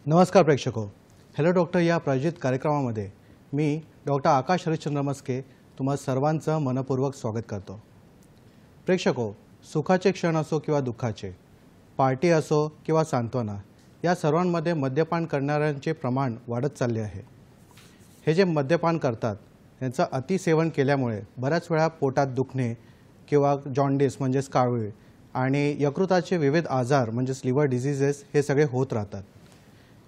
नमस्कार प्रेक्षको, hello doctor या प्रायोजित कार्यक्रमामध्ये मी डॉक्टर आकाश हरिश्चंद्र मस्के तुम्हा सर्वांचं मनपूर्वक स्वागत करतो। प्रेक्षको, सुखाचे क्षण असो किंवा दुःखाचे, पार्टी असो किंवा सांत्वना, या सर्वांमध्ये मद्यपान करणाऱ्यांचे प्रमाण वाढत चालले आहे। हे जे मद्यपान करतात त्यांचं अतिसेवन केल्यामुळे बऱ्याच वेळा पोटात दुखणे किंवा जॉन्डिस म्हणजे कावीळ आणि यकृताचे विविध आजार म्हणजे लिव्हर डिसीजेस हे सगळे होत राहतात।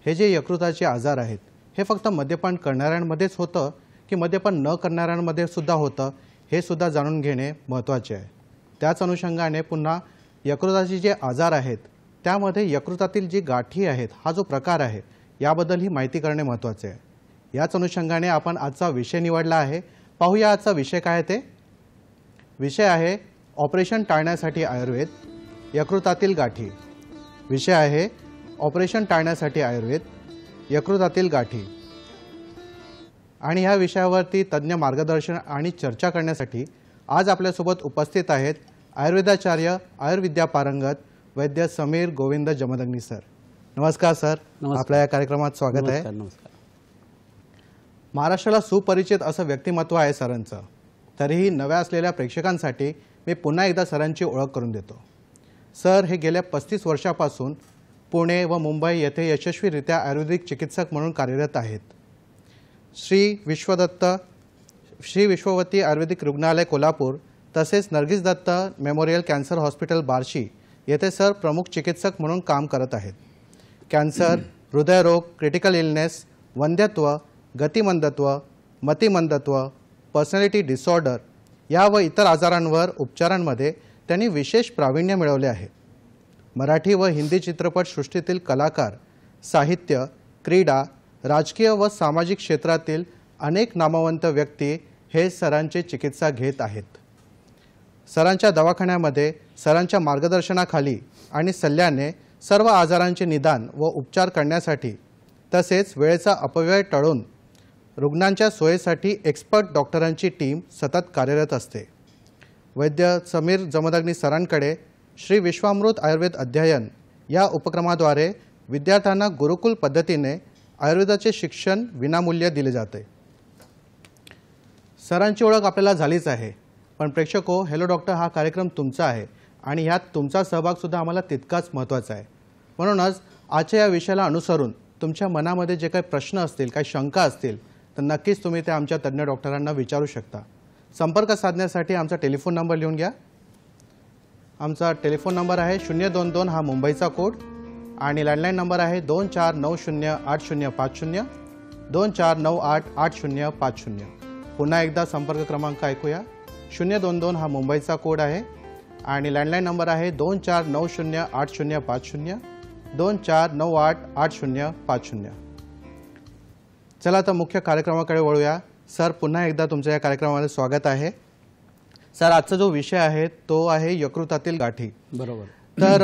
हे जे यकृताचे आजार आहेत हे फक्त मद्यपान करणाऱ्यांमध्येच होतं की मद्यपान न करणाऱ्यांमध्ये सुद्धा होतं हे सुद्धा जाणून घेणे महत्त्वाचे आहे। त्याच अनुषंगाने पुन्हा यकृताचे जे आजार आहेत त्यामध्ये यकृतातील जी गाठी आहेत हा जो प्रकार आहे याबद्दल ही माहिती करणे महत्त्वाचे आहे। याच अनुषंगाने आपण आजचा विषय निवडला आहे। पाहूया आजचा विषय काय ते। विषय आहे ऑपरेशन टाळण्यासाठी आयुर्वेद, यकृतातील गाठी। विषय आहे ऑपरेशन टाळण्यासाठी आयुर्वेद, यकृतातील गाठी। आणि ह्या विषयावरती तज्ञ मार्गदर्शन आणि चर्चा करण्यासाठी आज आपल्यासोबत उपस्थित आहेत आयुर्वेदाचार्य, आयुर्विद्या पारंगत वैद्य समीर गोविंद जमदग्नी सर। नमस्कार सर, आपल्या या कार्यक्रमात स्वागत आहे। नमस्कार। महाराष्ट्राला सुपरिचित असं व्यक्तिमत्व आहे सरांचं, तरीही नव्या असलेल्या प्रेक्षकांसाठी मी पुन्हा एकदा सरांची ओळख करून देतो। सर हे गेल्या 35 वर्षापासून पुणे व मुंबई येथे यशस्वीरित्या आयुर्वेदिक चिकित्सक म्हणून कार्यरत आहेत। श्री विश्ववती आयुर्वेदिक रुग्णालय कोल्हापूर तसेच Nargis Dutt memorial cancer hospital Barshi येथे सर प्रमुख चिकित्सक म्हणून काम करत आहेत। कॅन्सर, हृदयरोग, क्रिटिकल इलनेस, वंध्यत्व, गतिमंदत्व, मतिमंदत्व, पर्सनॅलिटी डिसऑर्डर या व इतर आजारांवर उपचारांमध्ये त्यांनी विशेष प्रावीण्य मिळवले आहे। मराठी व हिंदी चित्रपट सृष्टीतील कलाकार, साहित्य, क्रीडा, राजकीय व सामाजिक क्षेत्रातील अनेक नामवंत व्यक्ती हे सरांची चिकित्सा घेत आहेत। सरांच्या दवाखान्यामध्ये सरांच्या मार्गदर्शनाखाली आणि सल्ल्याने सर्व आजारांचे निदान व उपचार करण्यासाठी तसेच वेळेचा अपव्यय टाळून रुग्णांच्या सोयीसाठी एक्सपर्ट डॉक्टरांची टीम सतत कार्यरत असते। वैद्य समीर जमदग्नी सरांकडे श्री विश्वामृत आयुर्वेद अध्ययन या उपक्रमाद्वारे विद्यार्थ्यांना गुरुकुल पद्धतीने आयुर्वेदाचे शिक्षण विनामूल्य दिले जाते। सरांची ओळख आपल्याला झालीच आहे, पण प्रेक्षको, हॅलो डॉक्टर हा कार्यक्रम तुमचा आहे आणि ह्यात तुमचा सहभाग सुद्धा आम्हाला तितकाच महत्त्वाचा आहे। म्हणूनच आजच्या या विषयाला अनुसरून तुमच्या मनामध्ये जे काही प्रश्न असतील, काही शंका असतील तर नक्कीच तुम्ही ते आमच्या तज्ञ डॉक्टरांना विचारू शकता। संपर्क साधण्यासाठी आमचा टेलिफोन नंबर लिहून घ्या। आमचा टेलिफोन नंबर आहे 022 हा मुंबईचा कोड आणि लँडलाईन नंबर आहे 24908050, 24988050। पुन्हा एकदा संपर्क क्रमांक ऐकूया। 022 हा मुंबईचा कोड आहे आणि लँडलाईन नंबर आहे 24908050, 24988050। चला तर मुख्य कार्यक्रमाकडे वळूया। सर पुन्हा एकदा तुमच्या या कार्यक्रमामध्ये स्वागत आहे। सर आजचा जो विषय आहे तो आहे यकृतातील गाठी। बरोबर। तर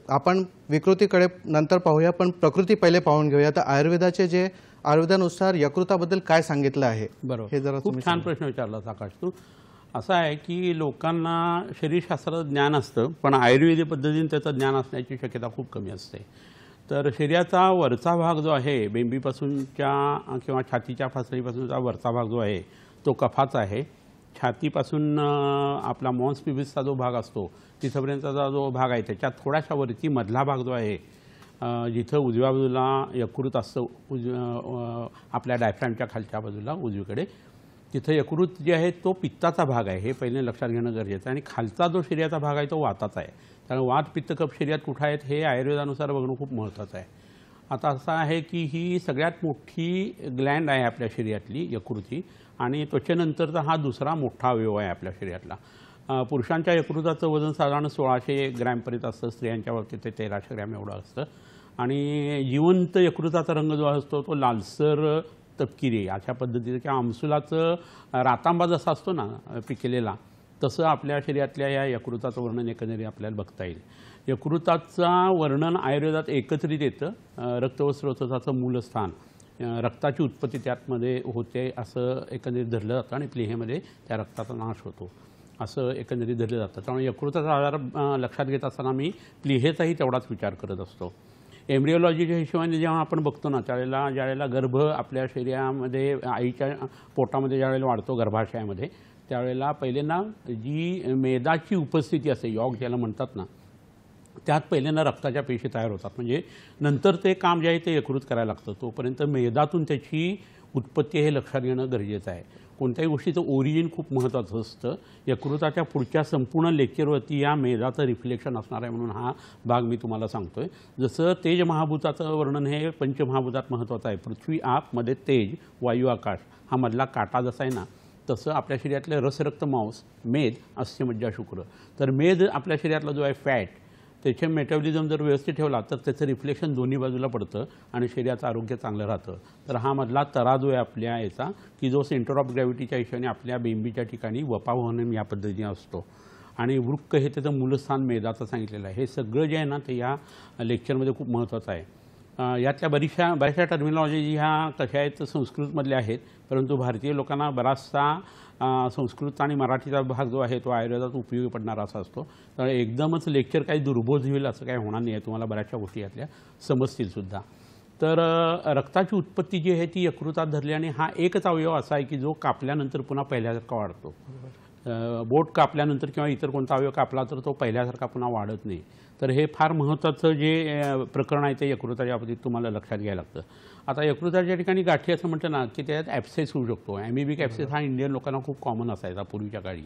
आपण विकृतीकडे नंतर पाहूया, पण प्रकृती पहिले पाहून घेऊया। तर आयुर्वेदाचे जे आयुर्वेदानुसार यकृताबद्दल काय सांगितलं आहे बरोबर, हे जरा खूप छान प्रश्न विचारला आकाश तू। असं आहे की लोकांना शरीरशास्त्राचं ज्ञान असतं पण आयुर्वेदिक पद्धतीने त्याचं ज्ञान असण्याची शक्यता खूप कमी असते। तर शरीराचा वरचा भाग जो आहे, बेंबीपासूनच्या किंवा छातीच्या फासळीपासूनचा वरचा भाग जो आहे तो कफाचा आहे। छातीपासून आपला मॉन्स पिबिसचा जो भाग असतो तिथपर्यंतचा जो भाग आहे त्याच्यात थोड्याशा वरती मधला भाग जो आहे जिथं उजव्या बाजूला यकृत असतं, आपल्या डायफ्रॅमच्या खालच्या बाजूला उजवीकडे, तिथं यकृत जे आहे तो पित्ताचा भाग आहे, हे पहिले लक्षात घेणं गरजेचं आहे। आणि खालचा जो शरीराचा भाग आहे तो वाताचा आहे। त्यामुळे वात, पित्त, कफ शरीरात कुठं आहेत हे आयुर्वेदानुसार बघणं खूप महत्त्वाचं आहे। आता असं आहे की ही सगळ्यात मोठी ग्लँड आहे आपल्या शरीरातली यकृती आणि त्वचेनंतरचा हा दुसरा मोठा अवयव आहे आपल्या शरीरातला। पुरुषांच्या यकृताचं वजन साधारण 1600 ग्रॅमपर्यंत असतं, स्त्रियांच्या बाबतीत ते 1300 ग्रॅम एवढं असतं। आणि जिवंत यकृताचा रंग जो असतो तो लालसर तपकिरी अशा पद्धतीचं किंवा आमसुलाचं रातांबा जसा असतो ना पिकलेला, तसं आपल्या शरीरातल्या या यकृताचं वर्णन एकंदरीत आपल्याला बघता येईल। यकृताचा वर्णन आयुर्वेदात एकत्रित येतं। रक्त व स्रोताचं मूलस्थान, रक्ताची उत्पत्ती त्यातमध्ये होते असं एकंदरीत धरलं जातं आणि प्लीहेमध्ये त्या रक्ताचा नाश होतो असं एकंदरीत धरलं जातं। त्यामुळे यकृताचा आजार लक्षात घेत असताना मी प्लीहेचाही तेवढाच विचार करत असतो। एम्ब्रिओलॉजीच्या हिशोबाने जेव्हा आपण बघतो ना त्यावेळेला ज्यावेळेला गर्भ आपल्या शरीरामध्ये आईच्या पोटामध्ये ज्यावेळेला वाढतो गर्भाशयामध्ये त्यावेळेला पहिल्यांदा जी मेदाची उपस्थिती असते यॉग ज्याला म्हणतात ना त्यात पहिल्यांदा रक्ताच्या पेशी तयार होतात. म्हणजे नंतर ते काम जे आहे ते यकृत करायला लागतं. तोपर्यंत मेदातून त्याची उत्पत्ती हे लक्षात घेणं गरजेचं आहे. कोणत्याही गोष्टीचं ओरिजिन खूप महत्त्वाचं असतं. यकृताच्या पुढच्या संपूर्ण लेक्चरवरती या मेदाचं रिफ्लेक्शन असणार आहे म्हणून हा भाग मी तुम्हाला सांगतोय. जसं तेज महाभूताचं वर्णन हे पंचमहाभूतात महत्त्वाचं आहे. पृथ्वी आप मध्ये तेज, वायू, आकाश हा मधला काटा जसा आहे ना तसं आपल्या शरीरातले रसरक्त मांस, मेद, अस्य, मज्जा, शुक्र. तर मेद आपल्या शरीरातला जो आहे फॅट त्याचे मेटाबॉलिझम जर व्यवस्थित ठेवला तर त्याचं रिफ्लेक्शन दोन्ही बाजूला पडतं आणि शरीराचं आरोग्य चांगलं राहतं. तर हा मधला तरा जो आहे आपल्या याचा की जो सेंटर ऑफ ग्रॅव्हिटीच्या हिशोबाने आपल्या बेंबीच्या ठिकाणी वपावहन या पद्धतीने असतो आणि वृक्क हे त्याचं मूलस्थान मेदाचं सांगितलेलं आहे. हे सगळं जे आहे ना ते या लेक्चरमध्ये खूप महत्त्वाचं आहे. यातल्या बऱ्याचशा टर्मिनॉलॉजी ह्या कशा आहेत संस्कृतमधल्या आहेत परंतु भारतीय लोकांना बराचसा संस्कृत आणि मराठीचा भाग जो आहे तो आयुर्वेदात उपयोगी पडणारा असा असतो. तर एकदमच लेक्चर काही दुर्बोध होईल असं काही होणार नाही आहे. तुम्हाला बऱ्याचशा गोष्टी यातल्या समजतील सुद्धा. तर रक्ताची उत्पत्ती जी आहे ती यकृतात धरल्याने हा एकच अवयव असा आहे की जो कापल्यानंतर पुन्हा पहिल्यासारखा वाढतो. बोट कापल्यानंतर किंवा इतर कोणता अवयव कापला तर तो पहिल्यासारखा पुन्हा वाढत नाही. तर हे फार महत्त्वाचं जे प्रकरण आहे ते यकृताच्या बाबतीत तुम्हाला लक्षात घ्यायला लागतं. आता यकृताच्या ठिकाणी गाठी असं म्हटलं ना की त्यात ॲप्सेस होऊ शकतो. ॲमिबिक ॲप्सेस हा इंडियन लोकांना खूप कॉमन असायचा पूर्वीच्या काळी.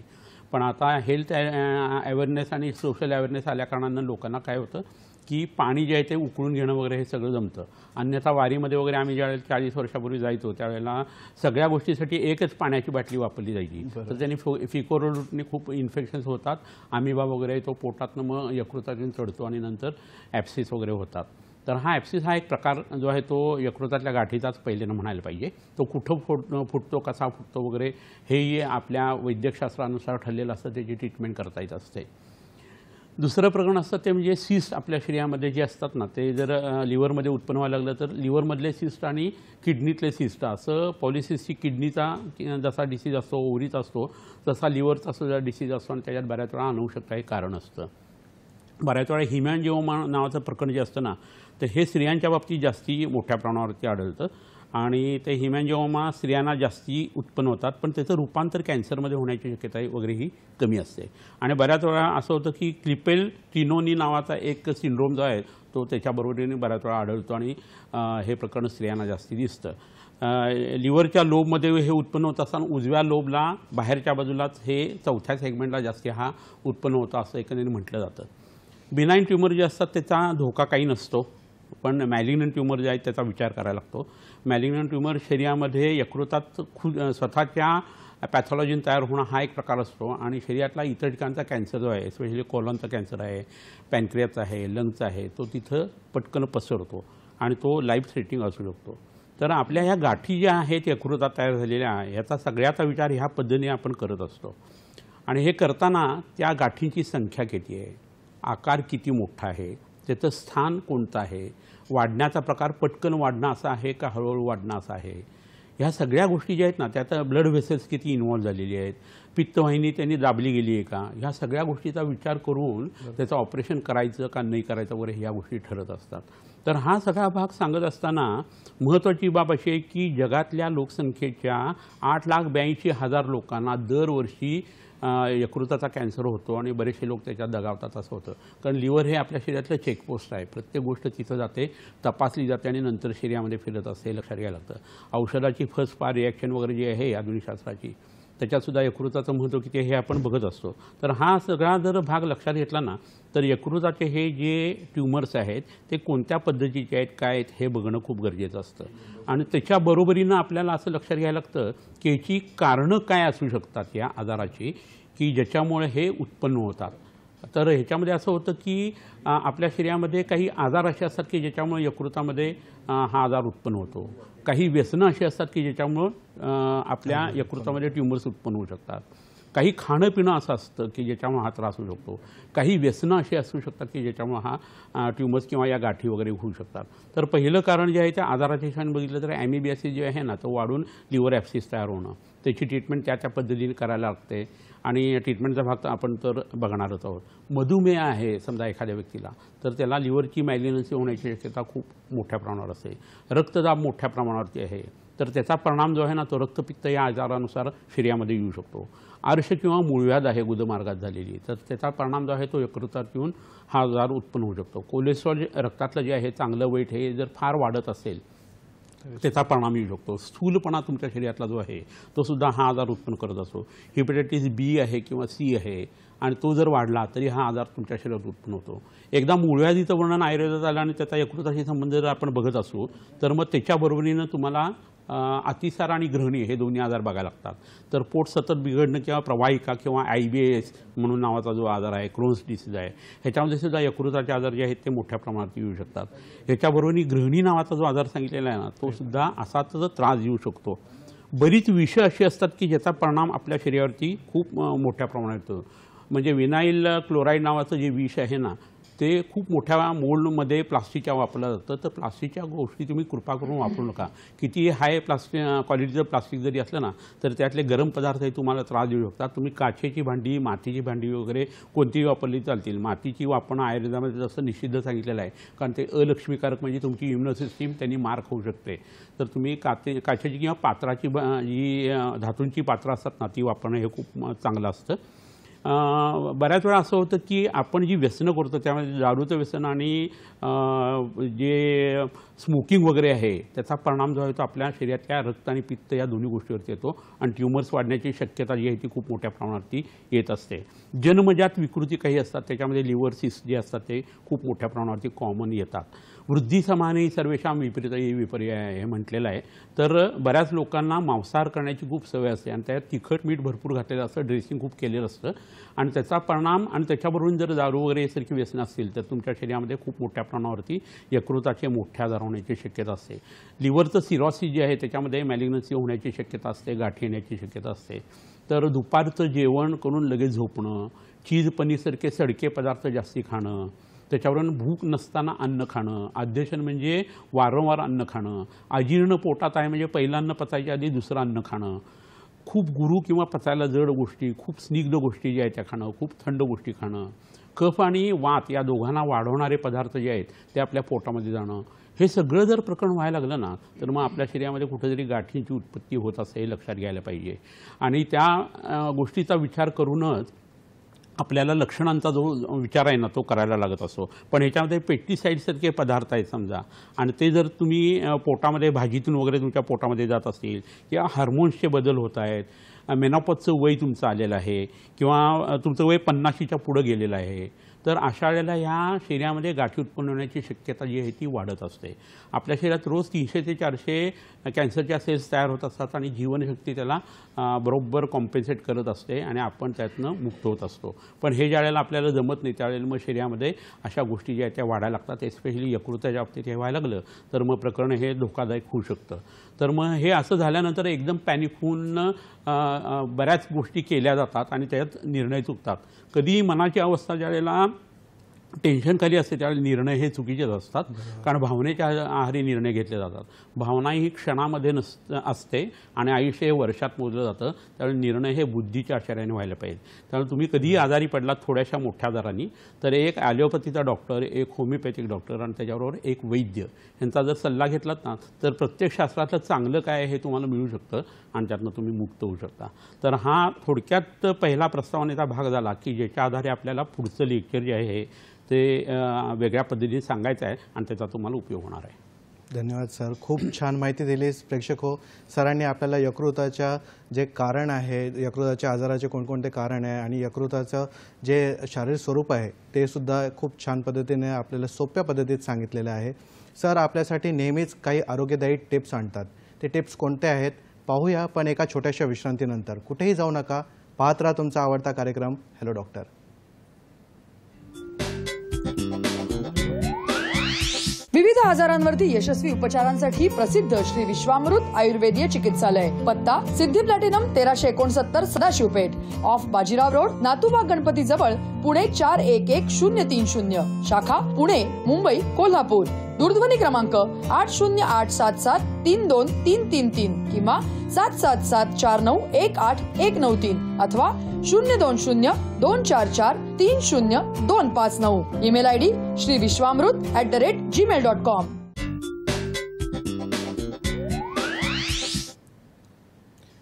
पण आता हेल्थ अवेअरनेस आणि सोशल अवेअरनेस आल्याकारणानं लोकांना काय होतं की पाणी जे आहे ते उकळून घेणं वगैरे हे सगळं जमतं. अन्यथा वारीमध्ये वगैरे आम्ही ज्यावेळेला 40 वर्षापूर्वी जायचो त्यावेळेला सगळ्या गोष्टीसाठी एकच पाण्याची बाटली वापरली जायची. तर त्यांनी फिकोरोटने खूप इन्फेक्शन्स होतात. अमिबा वगैरे तो पोटातनं मग यकृतातून चढतो आणि नंतर ॲप्सिस वगैरे होतात. तर हा ॲप्सिस हा एक प्रकार जो आहे तो यकृतातल्या गाठीचाच पहिल्यानं म्हणायला पाहिजे. तो कुठं फुटतो कसा फुटतो वगैरे हेही आपल्या वैद्यकशास्त्रानुसार ठरलेलं असतं. त्याची ट्रीटमेंट करता येत असते. दुसरं प्रकरण असतं ते म्हणजे सिस्ट आपल्या शरीरामध्ये जे असतात ना ते जर लिव्हरमध्ये उत्पन्न व्हायला लागलं तर लिव्हरमधले सिस्ट आणि किडनीतले सिस्ट असं पॉलिसिस्टिक किडनीचा जसा डिसीज असतो ओव्हरीचा असतो तसा लिव्हरचा सुद्धा डिसीज असतो आणि त्याच्यात बऱ्याच वेळा अनुवंशिकता हे कारण असतं. बऱ्याच वेळा हिमॅन्जिओमा नावाचं प्रकरण जे असतं ना तर हे स्त्रियांच्या बाबतीत जास्ती मोठ्या प्रमाणावरती आढळतं आणि ते हिमॅन्जिओमा स्त्रियांना जास्ती उत्पन्न होतात पण त्याचं रूपांतर कॅन्सरमध्ये होण्याची शक्यता वगैरे ही कमी असते. आणि बऱ्याच वेळा असं होतं की क्लिपेल टिनोनी नावाचा एक सिंड्रोम जो आहे तो त्याच्याबरोबरीने बऱ्याच वेळा आढळतो आणि हे प्रकरण स्त्रियांना जास्ती दिसतं. लिव्हरच्या लोबमध्ये हे उत्पन्न होत असताना उजव्या लोबला बाहेरच्या बाजूलाच हे चौथ्या सेगमेंटला जास्ती हा उत्पन्न होता असं एकंदरीत म्हटलं जातं. बिनाईन ट्यूमर जे असतात त्याचा धोका काही नसतो पण मॅलिग्नंट ट्यूमर जे आहेत त्याचा विचार करायला लागतो. मॅलिग्नंट ट्यूमर शरीरामध्ये यकृतात स्वतःच्या पॅथॉलॉजीन तयार होणं हा एक प्रकार असतो आणि शरीरातला इतर ठिकाणचा कॅन्सर जो आहे स्पेशली कोलॉनचा कॅन्सर आहे पॅनक्रियाचा आहे लंगचा आहे तो तिथं पटकन पसरतो आणि तो लाईफ थ्रेटनिंग असू शकतो. तर आपल्या ह्या गाठी ज्या आहेत यकृतात तयार झालेल्या ह्याचा सगळ्याचा विचार ह्या पद्धतीने आपण करत असतो आणि हे करताना त्या गाठींची संख्या किती आहे आकार किती मोठा आहे त्याचं स्थान कोणतं आहे वाढण्याचा प्रकार पटकन वाढणं असा आहे का हळूहळू वाढणं असं आहे ह्या सगळ्या गोष्टी ज्या आहेत ना त्यात ब्लड व्हेसल्स किती इन्व्हॉल्व झालेली आहेत पित्तवाहिनी त्यांनी दाबली गेली आहे का ह्या सगळ्या गोष्टीचा विचार करून त्याचं ऑपरेशन करायचं का नाही करायचं वगैरे ह्या गोष्टी ठरत असतात. तर हा सगळा भाग सांगत असताना महत्त्वाची बाब अशी आहे की जगातल्या लोकसंख्येच्या 8,82,000 लोकांना दरवर्षी यकृताचा कॅन्सर होतो आणि बरेचसे लोक त्याच्यात दगावतात असं होतं. कारण लिव्हर हे आपल्या शरीरातलं चेकपोस्ट आहे. प्रत्येक गोष्ट तिथं जाते तपासली जाते आणि नंतर शरीरामध्ये फिरत असते हे लक्षात घ्यायला लागतं. औषधाची फर्स्ट पार रिॲक्शन वगैरे जी आहे आधुनिक शास्त्राची त्याच्यातसुद्धा यकृताचं महत्त्व किती हे आपण बघत असतो. तर हा सगळा जर भाग लक्षात घेतला ना तर यकृताचे हे जे ट्यूमर्स आहेत ते कोणत्या पद्धतीचे आहेत काय आहेत हे बघणं खूप गरजेचं असतं. आणि त्याच्याबरोबरीनं आपल्याला असं लक्षात घ्यायला लागतं की याची कारणं काय असू शकतात या आजाराची की ज्याच्यामुळे हे उत्पन्न होतात. तर ह्याच्यामध्ये असं होतं की आपल्या शरीरामध्ये काही आजार असे असतात की ज्याच्यामुळे यकृतामध्ये हा आजार उत्पन्न होतो. काही व्यसनं अशी असतात की ज्याच्यामुळं आपल्या यकृतामध्ये ट्यूमर्स उत्पन्न होऊ शकतात. काही खाणं पिणं असं असतं की ज्याच्यामुळे हा त्रास होऊ शकतो. काही व्यसनं अशी असू शकतात की ज्याच्यामुळे हा ट्यूमर्स किंवा या गाठी वगैरे होऊ शकतात. तर पहिलं कारण जे आहे त्या आजाराच्या हिशोबाने बघितलं तर ॲमिबियासिस जे आहे ना तो वाढून लिव्हर ॲप्सिस तयार होणं. त्याची ट्रीटमेंट त्या पद्धतीने करायला लागते आणि ट्रीटमेंटचा भाग तर आपण तर बघणारच आहोत. मधुमेह आहे समजा एखाद्या व्यक्तीला, तर त्याला लिव्हरची मॅलिग्नन्सी होण्याची शक्यता खूप मोठ्या प्रमाणावर असते. रक्तदाब मोठ्या प्रमाणावरती आहे, तर त्याचा परिणाम जो आहे ना तो रक्तपित्त या आजारानुसार शरीरामध्ये येऊ शकतो. आर्ष किंवा मूळव्याध आहे गुदमार्गात झालेली, तर त्याचा परिणाम जो आहे तो यकृतात येऊन हा आजार उत्पन्न होऊ शकतो. कोलेस्ट्रॉल रक्तातलं जे आहे चांगलं वाईट हे जर फार वाढत असेल त्याचा परिणाम येऊ शकतो. स्थूलपणा तुमच्या शरीरातला जो आहे तो सुद्धा हा आजार उत्पन्न करत असतो. हेपॅटायटिस बी आहे किंवा सी आहे आणि तो जर वाढला तरी हा आजार तुमच्या शरीरात उत्पन्न होतो. एकदा मूळव्याधीचं वर्णन आयुर्वेदात आलं आणि त्याचा यकृताशी संबंध जर आपण बघत असू तर मग त्याच्याबरोबरीनं तुम्हाला अतिसार आणि ग्रहणी हे दोन्ही आजार बघायला लागतात. तर पोट सतत बिघडणं किंवा प्रवाहिका किंवा IBS म्हणून नावाचा जो आजार आहे, क्रोन्स डिसीज आहे, ह्याच्यामध्ये सुद्धा यकृताचे आजार जे आहेत ते मोठ्या प्रमाणात येऊ शकतात. ह्याच्याबरोबरी ग्रहणी नावाचा जो आजार सांगितलेला आहे ना तो सुद्धा असाच त्रास येऊ शकतो. बरीच विष अशी असतात की ज्याचा परिणाम आपल्या शरीरावरती खूप मोठ्या प्रमाणात होतो. म्हणजे विनाईल क्लोराईड नावाचं जे विष आहे ना ते खूप मोठ्या मोल्डमध्ये प्लास्टिकच्या वापरलं जातं. तर प्लास्टिकच्या गोष्टी तुम्ही कृपा करून वापरू नका. किती हाय प्लास्टिक क्वालिटीचं प्लास्टिक जरी असलं ना तर त्यातले गरम पदार्थही तुम्हाला त्रास देऊ शकतात. तुम्ही काचेची भांडी, मातीची भांडी वगैरे कोणतीही वापरली चालतील. मातीची वापरणं आयुर्वेदामध्ये जसं निषिद्ध सांगितलेलं आहे, कारण ते अलक्ष्मीकारक म्हणजे तुमची इम्युनो सिस्टीम त्यांनी मार खाऊ शकते. तर तुम्ही काचेची किंवा पात्राची जी धातूंची पात्रं असतात ना ती वापरणं हे खूप चांगलं असतं. बऱ्याच वेळा असं होतं की आपण जी व्यसनं करतो त्यामध्ये दारूचं व्यसन आणि जे स्मोकिंग वगैरे आहे त्याचा परिणाम जो आहे तो आपल्या शरीरातल्या रक्त आणि पित्त या दोन्ही गोष्टीवरती येतो आणि ट्युमर्स वाढण्याची शक्यता जी आहे ती खूप मोठ्या प्रमाणावरती येत असते. जन्मजात विकृती काही असतात त्याच्यामध्ये लिव्हर सिस्ट जे असतात ते खूप मोठ्या प्रमाणावरती कॉमन येतात. वृद्धी समाने सर्वेषां विपरीत विपर्याय हे म्हटलेलं आहे. तर बऱ्याच लोकांना मांसाहार करण्याची खूप सवय असते आणि त्यात तिखट मीठ भरपूर घातलेलं असतं, ड्रेसिंग खूप केलेलं असतं आणि त्याचा परिणाम आणि त्याच्याबरोबर जर दारू वगैरे यासारखी व्यसनं असतील तर तुमच्या शरीरामध्ये खूप मोठ्या प्रमाणावरती यकृताचे मोठे आजार होण्याची शक्यता असते. लिव्हरचं सिरॉसिस जे आहे त्याच्यामध्ये मॅलिग्नन्सी होण्याची शक्यता असते, गाठी येण्याची शक्यता असते. तर दुपारचं जेवण करून लगेच झोपणं, चीज पनीरसारखे सडके पदार्थ जास्ती खाणं, त्याच्यावरून भूक नसताना अन्न खाणं, अध्यशन म्हणजे वारंवार अन्न खाणं, अजीर्ण पोटात आहे म्हणजे पहिलं अन्न पचायच्या आधी दुसरं अन्न खाणं, खूप गुरू किंवा पचायला जड गोष्टी, खूप स्निग्ध गोष्टी ज्या आहेत त्या खाणं, खूप थंड गोष्टी खाणं, कफ आणि वात या दोघांना वाढवणारे पदार्थ जे आहेत ते आपल्या पोटामध्ये जाणं, हे सगळं जर प्रकरण व्हायला लागलं ना तर मग आपल्या शरीरामध्ये कुठेतरी गाठींची उत्पत्ती होत असते हे लक्षात घ्यायला पाहिजे. आणि त्या गोष्टीचा विचार करूनच आपल्याला लक्षणांचा जो विचार आहे ना तो करायला लागत असतो. पण ह्याच्यामध्ये पेस्टिसाईडसारखे पदार्थ आहेत समजा आणि ते जर तुम्ही पोटामध्ये भाजीतून वगैरे तुमच्या पोटामध्ये जात असतील किंवा हार्मोन्सचे बदल होत आहेत, मेनोपॉजचं वय तुमचं आलेलं आहे किंवा तुमचं वय 50च्या पुढं गेलेलं आहे, तर अशा वेळेला ह्या शरीरामध्ये गाठी उत्पन्न होण्याची शक्यता जी आहे ती वाढत असते. आपल्या शरीरात रोज 300 ते 400 कॅन्सरच्या सेल्स तयार होत असतात आणि जीवनशक्ती त्याला बरोबर कॉम्पेन्सेट करत असते आणि आपण त्यातनं मुक्त होत असतो. पण हे ज्या वेळेला आपल्याला जमत नाही त्यावेळेला मग शरीरामध्ये अशा गोष्टी ज्या आहेत त्या वाढायला लागतात. एस्पेशली यकृताच्या बाबतीत हे व्हायला लागलं तर मग प्रकरण हे धोकादायक होऊ शकतं. तर मग हे असं झाल्यानंतर एकदम पॅनिक होऊन बऱ्याच गोष्टी केल्या जातात आणि त्यात निर्णय चुकतात. कधी मनाची अवस्था ज्या वेळेला टेन्शन खाली असते त्यावेळेला निर्णय हे चुकीचेच असतात, कारण भावनेच्या आहारी निर्णय घेतले जातात. भावना ही क्षणामध्ये असते आणि आयुष्य हे वर्षात मोजलं जातं. त्यावेळी निर्णय हे बुद्धीच्या आश्रयाने व्हायला पाहिजे. त्यामुळे तुम्ही कधीही आजारी पडलात थोड्याशा मोठ्या आजारांनी तर एक ॲलोपॅथीचा डॉक्टर, एक होमिओपॅथिक डॉक्टर आणि त्याच्याबरोबर एक वैद्य यांचा जर सल्ला घेतलात ना तर प्रत्येक शास्त्रातलं चांगलं काय हे तुम्हाला मिळू शकतं आणि त्यातनं तुम्ही मुक्त होऊ शकता. तर हा थोडक्यात पहिला प्रस्तावनेचा भाग झाला की ज्याच्या आधारे आपल्याला पुढचं लेक्चर जे आहे ते वेगळ्या पद्धतीने सांगायचं आहे आणि त्याचा तुम्हाला उपयोग होणार आहे. धन्यवाद सर, खूप छान माहिती दिलीस. प्रेक्षक हो, सरांनी आपल्याला यकृताच्या जे कारण आहे, यकृताच्या आजाराचे कोणकोणते कारण आहे आणि यकृताचं जे शारीरिक स्वरूप आहे ते सुद्धा खूप छान पद्धतीने आपल्याला सोप्या पद्धतीत सांगितलेलं आहे. सर आपल्यासाठी नेहमीच काही आरोग्यदायी टिप्स आणतात. ते टिप्स कोणते आहेत पाहूया, पण एका छोट्याशा विश्रांतीनंतर. कुठेही जाऊ नका, पाहत राहा तुमचा आवडता कार्यक्रम हॅलो डॉक्टर. विविध आजारांवरती यशस्वी उपचारांसाठी प्रसिद्ध श्री विश्वामृत आयुर्वेदीय चिकित्सालय. पत्ता Siddhi platinum 1369 Sadashivpeth off Bajirao road, Natubag Ganpati जवळ, पुणे 411030. शाखा पुणे, मुंबई, कोल्हापूर. दूरध्वनी क्रमांक 8087732333 किंवा 7774918193 अथवा 02024430259. ईमेल आयडी श्रीविश्वामृत@gmail.com.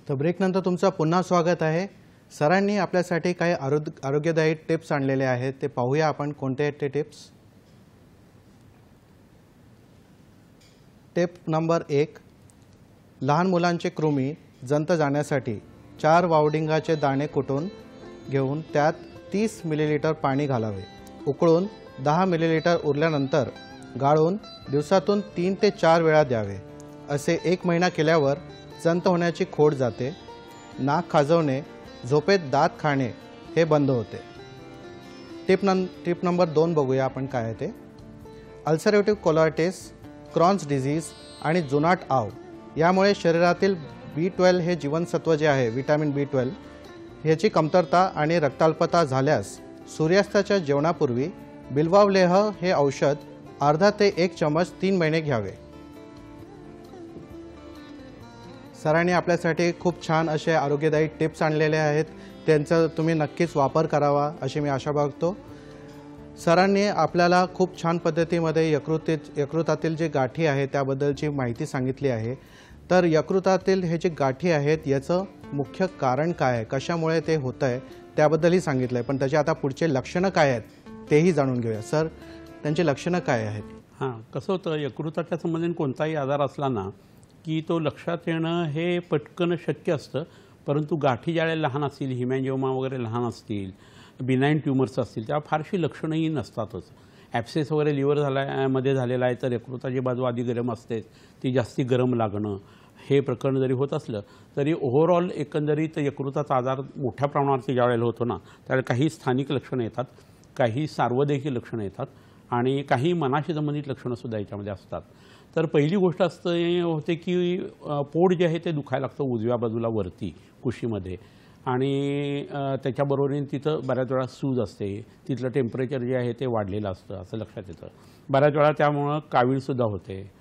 तर ब्रेकनंतर तुमचं पुन्हा स्वागत आहे. सरांनी आपल्यासाठी काही आरोग्यदायी टिप्स आणलेले आहेत, ते पाहूया आपण कोणते आहेत ते टिप्स. Tip number 1. लहान मुलांचे कृमी जंत जाण्यासाठी 4 वावडिंगाचे दाणे कुटून घेऊन त्यात 30 मिलीलिटर पाणी घालावे. उकळून 10 मिलीलिटर उरल्यानंतर गाळून दिवसातून 3 ते 4 वेळा द्यावे. असे 1 महिना केल्यावर जंत होण्याची खोड जाते. नाक खाजवणे, झोपेत दात खाणे हे बंद होते. टिप नंबर 2 बघूया आपण काय आहे ते. अल्सरेटिव्ह कोलायटिस, क्रॉन्स डिझीज आणि जुनाट आव यामुळे शरीरातील B12 हे जीवनसत्व जे आहे, विटॅमिन B12 ह्याची कमतरता आणि रक्ताल्पता झाल्यास सूर्यास्ताच्या जेवणापूर्वी बिल्वावलेह हे औषध अर्धा ते 1 चमच 3 महिने घ्यावे. सरांनी आपल्यासाठी खूप छान असे आरोग्यदायी टिप्स आणलेले आहेत, त्यांचा तुम्ही नक्कीच वापर करावा अशी मी आशा बाळगतो. सरांनी आपल्याला खूप छान पद्धतीमध्ये यकृतातील जे गाठी आहे त्याबद्दलची माहिती सांगितली आहे. तर यकृतातील हे जे गाठी आहेत याचं मुख्य कारण काय आहे, कशामुळे ते होतं आहे त्याबद्दलही सांगितलं आहे. पण त्याचे आता पुढचे लक्षणं काय आहेत तेही जाणून घेऊया. सर, त्यांची लक्षणं काय आहेत? हां, कसं होतं, यकृताच्या संबंधित कोणताही आजार असला ना की तो लक्षात येणं हे पटकन शक्य असतं, परंतु गाठी ज्यावेळेला लहान असतील, हिमॅन्जिओमा वगैरे लहान असतील, बिनाईन ट्युमर्स असतील, तेव्हा फारशी लक्षणंही नसतातच. ॲप्सेस वगैरे लिव्हर मध्ये झालेला आहे तर यकृताची बाजू आधी गरम असते, ती जास्ती गरम लागणं हे प्रकरण जरी होत असलं तरी ओव्हरऑल एकंदरीत यकृताचा आजार मोठ्या प्रमाणावरती ज्यावेळेला होतो ना त्यावेळेला काही स्थानिक लक्षणं येतात, काही सार्वदेशीय लक्षणं येतात आणि काही मनाशी संबंधित लक्षणंसुद्धा याच्यामध्ये असतात. तर पहिली गोष्ट होते की पोट जे आहे ते दुखायला लागतं उजव्या बाजूला वरती कुशीमध्ये, आणि त्याच्याबरोबरीने तिथं बऱ्याच वेळा सूज असते, तिथलं टेम्परेचर जे आहे ते वाढलेलं असतं असं लक्षात येतं. बऱ्याच वेळा त्यामुळं कावीळसुद्धा होते.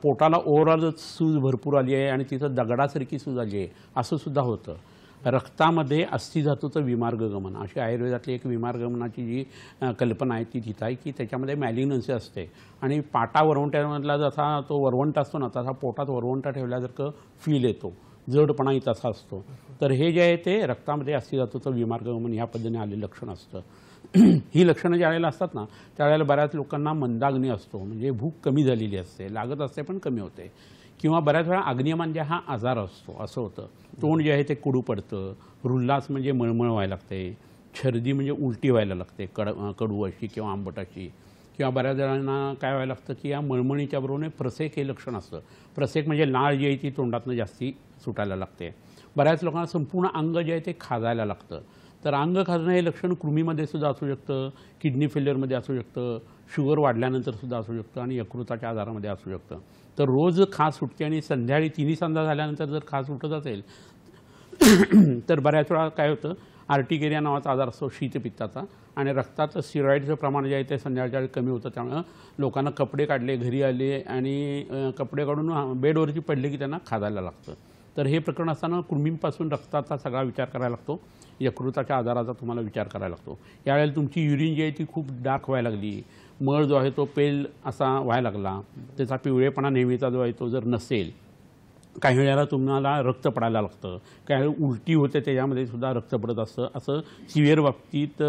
पोटाला ओव्हरऑल सूज भरपूर आली आहे आणि तिथं दगडासारखी सूज आली आहे असं सुद्धा होतं. रक्तामध्ये अस्थिधातूचं विमार्गगमन, अशी आयुर्वेदातली एक विमार्गमनाची जी कल्पना आहे ती तिथं आहे की त्याच्यामध्ये मॅलिग्नन्सी असते आणि पाटा वरवंट्यामधला जसा तो वरवंटा असतो ना तसा पोटात वरवंटा ठेवल्यासारखं फील येतो, जडपणाही तसा असतो. तर हे जे आहे ते रक्तामध्ये अस्थिधातूचं विमार्गगमन ह्या पद्धतीने आलेलं लक्षण असतं. ही लक्षणं ज्या वेळेला असतात ना त्यावेळेला बऱ्याच लोकांना मंदाग्नी असतो, म्हणजे भूक कमी झालेली असते, लागत असते पण कमी होते, किंवा बऱ्याच वेळा आग्नेयमांद्य हा आजार असतो असं होतं. तोंड जे आहे ते कुडू पडतं, रुल्लास म्हणजे मळमळ व्हायला लागते, छर्दी म्हणजे उलटी व्हायला लागते, कडू अशी किंवा आंबट अशी, किंवा बऱ्याच जणांना काय व्हायला लागतं की या मळमळीच्या बरोबरने प्रसेक हे लक्षण असतं. प्रसेक म्हणजे लाळ जी आहे ती तोंडातनं जास्ती सुटायला लागते. बऱ्याच लोकांना संपूर्ण अंग जे आहे ते खाजायला लागतं. तर अंग खाजणं हे लक्षण कृमीमध्ये सुद्धा असू शकतं, किडनी फेल्युअरमध्ये असू शकतं, शुगर वाढल्यानंतर सुद्धा असू शकतं आणि यकृताच्या आजारामध्ये असू शकतं. तर रोज खाज सुटते आणि संध्याकाळी 3 संध्या झाल्यानंतर जर खाज सुटत असेल तर बऱ्याच वेळा काय होतं, आर्टिकेरिया नावाचा आजार असतो शीतपित्ताचा, आणि रक्तात स्टिरॉइडचं प्रमाण जे आहे ते संध्याकाळच्या वेळी कमी होतं. त्यामुळं लोकांना कपडे काढले, घरी आले आणि कपडे काढून बेडवरती पडले की त्यांना खाजायला लागतं. तर हे प्रकरण असताना कृमींपासून रक्ताचा सगळा विचार करायला लागतो, यकृताच्या आजाराचा तुम्हाला विचार करायला लागतो. यावेळेला तुमची युरिन जी आहे ती खूप डार्क व्हायला लागली, मळ जो आहे तो पेल असा व्हायला लागला, त्याचा पिवळेपणा नेहमीचा जो आहे तो जर नसेल, काही वेळेला तुम्हाला रक्त पडायला लागतं, काही वेळेला उलटी होते त्याच्यामध्ये सुद्धा रक्त पडत असतं. असं सिव्हिअर बाबतीत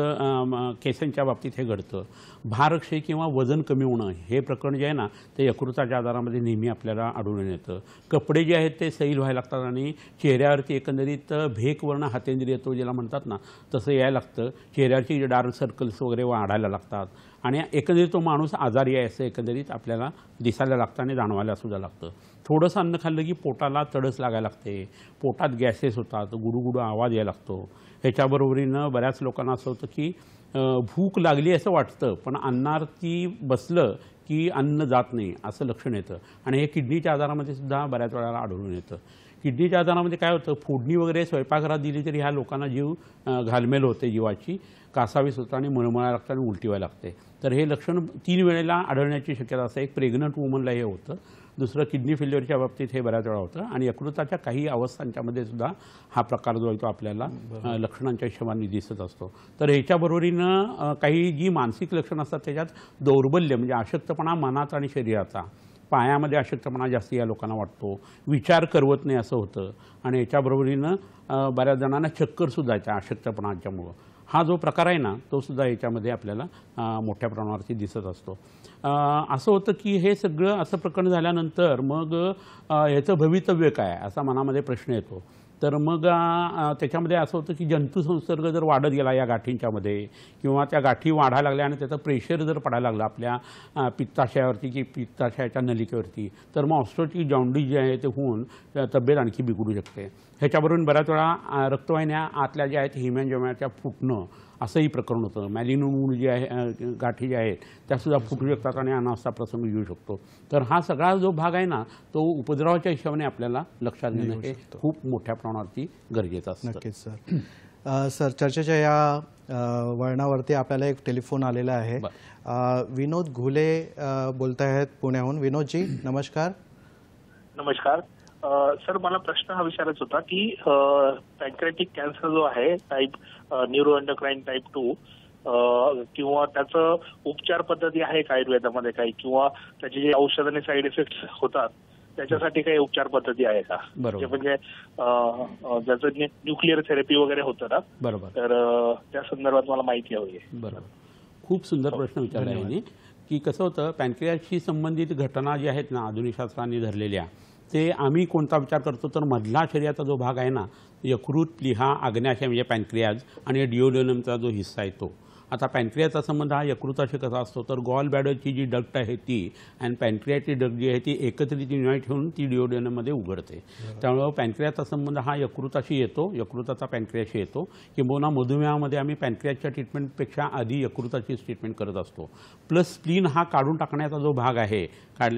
केसांच्या बाबतीत हे घडतं. भारक्षय किंवा वजन कमी होणं हे प्रकरण जे आहे ना ते यकृताच्या आजारामध्ये नेहमी आपल्याला आढळून येतं. कपडे जे आहेत ते सैल व्हायला लागतात आणि चेहऱ्यावरती एकंदरीत भेकवर्ण हातेंद्रिय येतो ज्याला म्हणतात ना तसं यायला लागतं. चेहऱ्यावरची डार्क सर्कल्स वगैरे वाढायला लागतात आणि एकंदरीत तो माणूस आजारी आहे असं एकंदरीत आपल्याला दिसायला लागतं आणि जाणवायला सुद्धा लागतं. थोडंसं अन्न खाल्लं की पोटाला तडस लागायला लागते, पोटात गॅसेस होतात, गुडुगुडू आवाज यायला लागतो. ह्याच्याबरोबरीनं बऱ्याच लोकांना असं होतं की भूक लागली असं वाटतं, पण अन्नार्थी बसलं की अन्न जात नाही असं लक्षण येतं. आणि हे किडनीच्या आजारामध्ये सुद्धा बऱ्याच वेळेला आढळून येतं. किडनीच्या आजारामध्ये काय होतं, फोडणी वगैरे स्वयंपाकघरात दिली तरी ह्या लोकांना जीव घालमेल होते, जीवाची कासावीस होतं आणि मळमळायला लागतं आणि उलटी व्हायला लागते. तर हे लक्षण 3 वेळेला आढळण्याची शक्यता असते. एक प्रेग्नंट वुमनला हे होतं, दुसरं किडनी फेल्युअरच्या बाबतीत हे बऱ्याच वेळा होतं, आणि यकृताच्या काही अवस्थांच्यामध्ये सुद्धा हा प्रकार जो आहे तो आपल्याला लक्षणांच्या हिशोबाने दिसत असतो. तर ह्याच्याबरोबरीनं काही जी मानसिक लक्षणं असतात त्याच्यात दौर्बल्य म्हणजे अशक्तपणा मनात आणि शरीराचा, पायामध्ये अशक्तपणा जास्त या लोकांना वाटतो, विचार करवत नाही असं होतं, आणि याच्याबरोबरीनं बऱ्याच जणांना चक्करसुद्धा येते अशक्तपणाच्यामुळं. हा जो प्रकार आहे ना तो सुद्धा याच्यामध्ये आपल्याला मोठ्या प्रमाणावरती दिसत असतो. असं होतं की हे सगळं असं प्रकरण झाल्यानंतर मग ह्याचं भवितव्य काय असा मनामध्ये प्रश्न येतो. तर मग त्याच्यामध्ये असं होतं की जंतुसंसर्ग जर वाढत गेला या गाठींच्यामध्ये, किंवा त्या गाठी वाढायला लागल्या आणि त्याचं प्रेशर जर पडायला लागलं आपल्या पित्ताशयावरती की पित्ताशयाच्या नलिकेवरती, तर मग ऑब्स्ट्रक्टिव्ह जॉन्डिस जे आहे ते होऊन तब्येत आणखी बिघडू शकते. ह्याच्याबरोबर बऱ्याच वेळा रक्तवाहिन्या आतल्या ज्या आहेत हिमॅन्जिओमाच्या फुटणं असंही प्रकरण होतं. मॅलिग्नंट जे आहे गाठी ज्या आहेत त्यासुद्धा फुटू शकतात आणि अनावस्था प्रसंग येऊ शकतो. तर हा सगळा जो भाग आहे ना तो उपद्रवाच्या हिशोबाने आपल्याला लक्षात घेणं हे खूप मोठ्या प्रमाणावरती गरजेचं असतं. नक्कीच सर. सर, चर्चेच्या या वळणावरती आपल्याला एक टेलिफोन आलेला आहे. विनोद घुले बोलत आहेत पुण्याहून. विनोदजी नमस्कार. नमस्कार सर, मला प्रश्न हा विचारायचा होता की पॅन्क्रियाटिक कॅन्सर जो आहे टाईप न्यूरो एंडोक्राइन टाईप 2 किंवा त्याचं उपचार पद्धती आहे का आयुर्वेदामध्ये काही, किंवा त्याचे जे औषध आणि साईड इफेक्ट होतात त्याच्यासाठी काही उपचार पद्धती आहे का? म्हणजे ज्याचं न्यूक्लिअर थेरपी वगैरे होतं ना, बरोबर, तर त्या संदर्भात मला माहिती हवी आहे. बरोबर, खूप सुंदर प्रश्न विचारला आहे. की कसं होतं, पॅन्क्रियाशी संबंधित घटना ज्या आहेत ना आधुनिक शास्त्राने धरलेल्या, ते आम्ही कोणता विचार करतो तर मधला शरीराचा जो भाग आहे ना, यकृत, प्लीहा, आग्नेयाशय म्हणजे पॅन्क्रियाज आणि डिओडेनमचा जो हिस्सा आहे तो. आता पॅन्क्रियाचा संबंध हा यकृताशी कसा असतो तर गॉल बॅडरची जी डक्ट आहे ती आणि पॅन्क्रियाची डक्ट जी आहे ती एकत्रित युनाईट होऊन ती डिओडेनममध्ये उघडते. त्यामुळे पॅन्क्रियाचा संबंध हा यकृताशी येतो, यकृताचा पॅन्क्रियाशी येतो. किंबहुना मधुमेहामध्ये आम्ही पॅन्क्रियाच्या ट्रीटमेंटपेक्षा आधी यकृताचीच ट्रीटमेंट करत असतो. प्लस स्प्लीन हा काढून टाकण्याचा जो भाग आहे,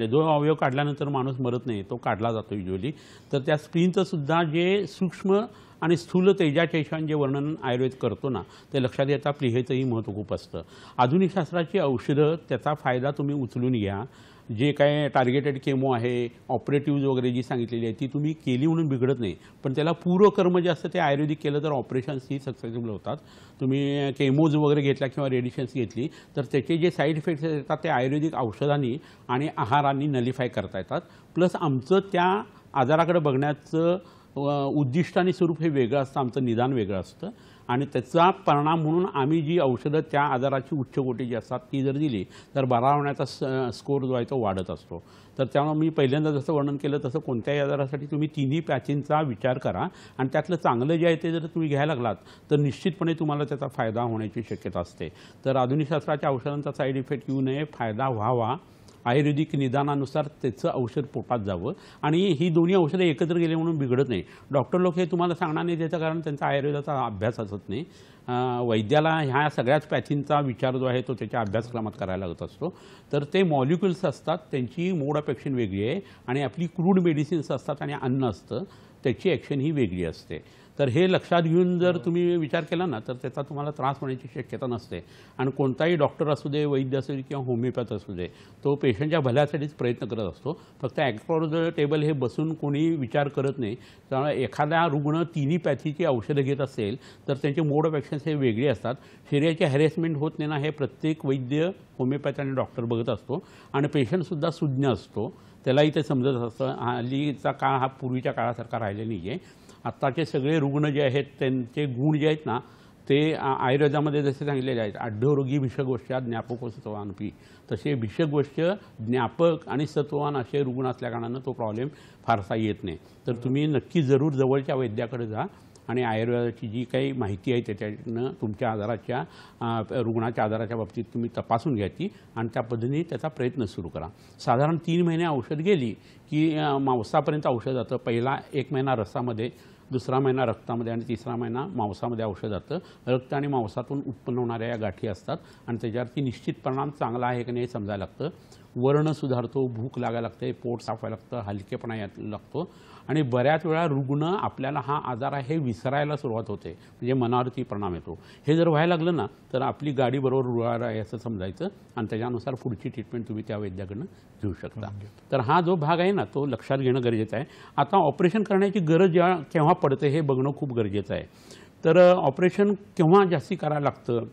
जो अवयव काढल्यानंतर माणूस मरत नाही तो काढला जातो युजली. तर त्या स्प्लीनचं सुद्धा जे सूक्ष्म आणि स्थूल तेजाच्या हिशोबाने जे वर्णन आयुर्वेद करतो ना ते लक्षात घेता प्लीहेचंही महत्त्व खूप असतं. आधुनिक शास्त्राची औषधं त्याचा फायदा तुम्ही उचलून घ्या. जे काय टार्गेटेड केमो आहे, ऑपरेटिव्ह वगैरे जी सांगितलेली आहे ती तुम्ही केली म्हणून बिघडत नाही, पण त्याला पूर्वकर्म जे असतं ते आयुर्वेदिक केलं तर ऑपरेशन्सही सक्सेसफुल होतात. तुम्ही केमोज वगैरे घेतला किंवा रेडिशन्स घेतली तर त्याचे जे साईड इफेक्ट्स येतात ते आयुर्वेदिक औषधांनी आणि आहारांनी नलिफाय करता येतात. प्लस आमचं त्या आजाराकडे बघण्याचं उद्दिष्ट आणि स्वरूप हे वेगळं असतं, आमचं निदान वेगळं असतं, आणि त्याचा परिणाम म्हणून आम्ही जी औषधं त्या आजाराची उच्च कोटीची असतात ती जर दिली तर बरा होण्याचा स्कोर जो आहे तो वाढत असतो. तर त्यामुळे मी पहिल्यांदा जसं वर्णन केलं तसं कोणत्याही आजारासाठी तुम्ही तिन्ही पॅचींचा विचार करा आणि त्यातलं चांगलं जे आहे ते जर तुम्ही घ्यायला लागलात तर निश्चितपणे तुम्हाला त्याचा फायदा होण्याची शक्यता असते. तर आधुनिक शास्त्राच्या औषधांचा साईड इफेक्ट येऊ नये, फायदा व्हावा, आयुर्वेदिक निदानानुसार त्याचं औषध पोटात जावं, आणि ही दोन्ही औषधं एकत्र गेले म्हणून बिघडत नाही. डॉक्टर लोक हे तुम्हाला सांगणार नाही त्याचं कारण त्यांचा आयुर्वेदाचा अभ्यास असत नाही. वैद्याला ह्या सगळ्याच पॅथींचा विचार जो आहे तो त्याच्या अभ्यासक्रमात करायला लागत असतो. तर ते मॉलिक्युल्स असतात, त्यांची मोड ऑफ ॲक्शन वेगळी आहे, आणि आपली क्रूड मेडिसिन्स असतात आणि अन्न असतं त्याची ॲक्शन ही वेगळी असते. तर हे लक्षात घेऊन जर तुम्ही विचार केला ना तर त्याचा तुम्हाला त्रास होण्याची शक्यता नसते. आणि कोणताही डॉक्टर असू दे, वैद्य असू दे किंवा होमिओपॅथ असू दे, तो पेशंटच्या भल्यासाठीच प्रयत्न करत असतो. फक्त ॲक्रोस द टेबल हे बसून कोणी विचार करत नाही. त्यामुळे एखादा रुग्ण तिन्ही पॅथीची औषधं घेत असेल तर त्यांचे मोड ऑफ ॲक्शन्स हे वेगळे असतात. शरीराची हॅरेसमेंट होत नाही ना हे प्रत्येक वैद्य, होमिओपॅथ आणि डॉक्टर बघत असतो, आणि पेशंटसुद्धा सुज्ञ असतो, त्यालाही ते समजत असतं. हल्लीचा काळ हा पूर्वीच्या काळासारखा राहिलेला नाही आहे. आत्ताचे सगळे रुग्ण जे आहेत त्यांचे गुण जे आहेत ना ते आयुर्वेदामध्ये जसे सांगितलेले आहेत, आढ्योरोगी भिषगोष्ठ्या ज्ञापक व सत्वानपी, तसे भिषगोष्ठ, ज्ञापक आणि सत्वान असे रुग्ण असल्याकारणानं तो प्रॉब्लेम फारसा येत नाही. तर तुम्ही नक्की जरूर जवळच्या वैद्याकडे जा आणि आयुर्वेदाची जी काही माहिती आहे त्याच्यानं तुमच्या आजाराच्या रुग्णाच्या आजाराच्या बाबतीत तुम्ही तपासून घ्या ती, आणि त्या पद्धतीने त्याचा प्रयत्न सुरू करा. साधारण 3 महिने औषध गेली की मांसापर्यंत औषध जातं. पहिला 1 महिना रसामध्ये, दुसरा महिना रक्तामध्ये आणि तिसरा महिना मांसामध्ये औषध जातं. रक्त आणि मांसातून उत्पन्न होणाऱ्या या गाठी असतात आणि त्याच्यावरती निश्चित परिणाम चांगला आहे की नाही समजायला लागतं. वर्ण सुधारतो, भूक लागायला लागते, पोट साफ व्हायला लागतं, हलकेपणा यायला लागतो आणि बऱ्याच वेळा रुग्ण आपल्याला हा आजार आहे हे विसरायला सुरुवात होते, म्हणजे मनावरती परिणाम येतो. हे जर व्हायला लागलं ना तर आपली गाडी बरोबर रुळावर आहे असं समजायचं आणि त्याच्यानुसार पुढची ट्रीटमेंट तुम्ही त्या वैद्याकडनं घेऊ शकता. तर हा जो भाग आहे ना तो लक्षात घेणं गरजेचं आहे. आता ऑपरेशन करण्याची गरज केव्हा पडते हे बघणं खूप गरजेचं आहे. तर ऑपरेशन केव्हा जास्ती करायला लागतं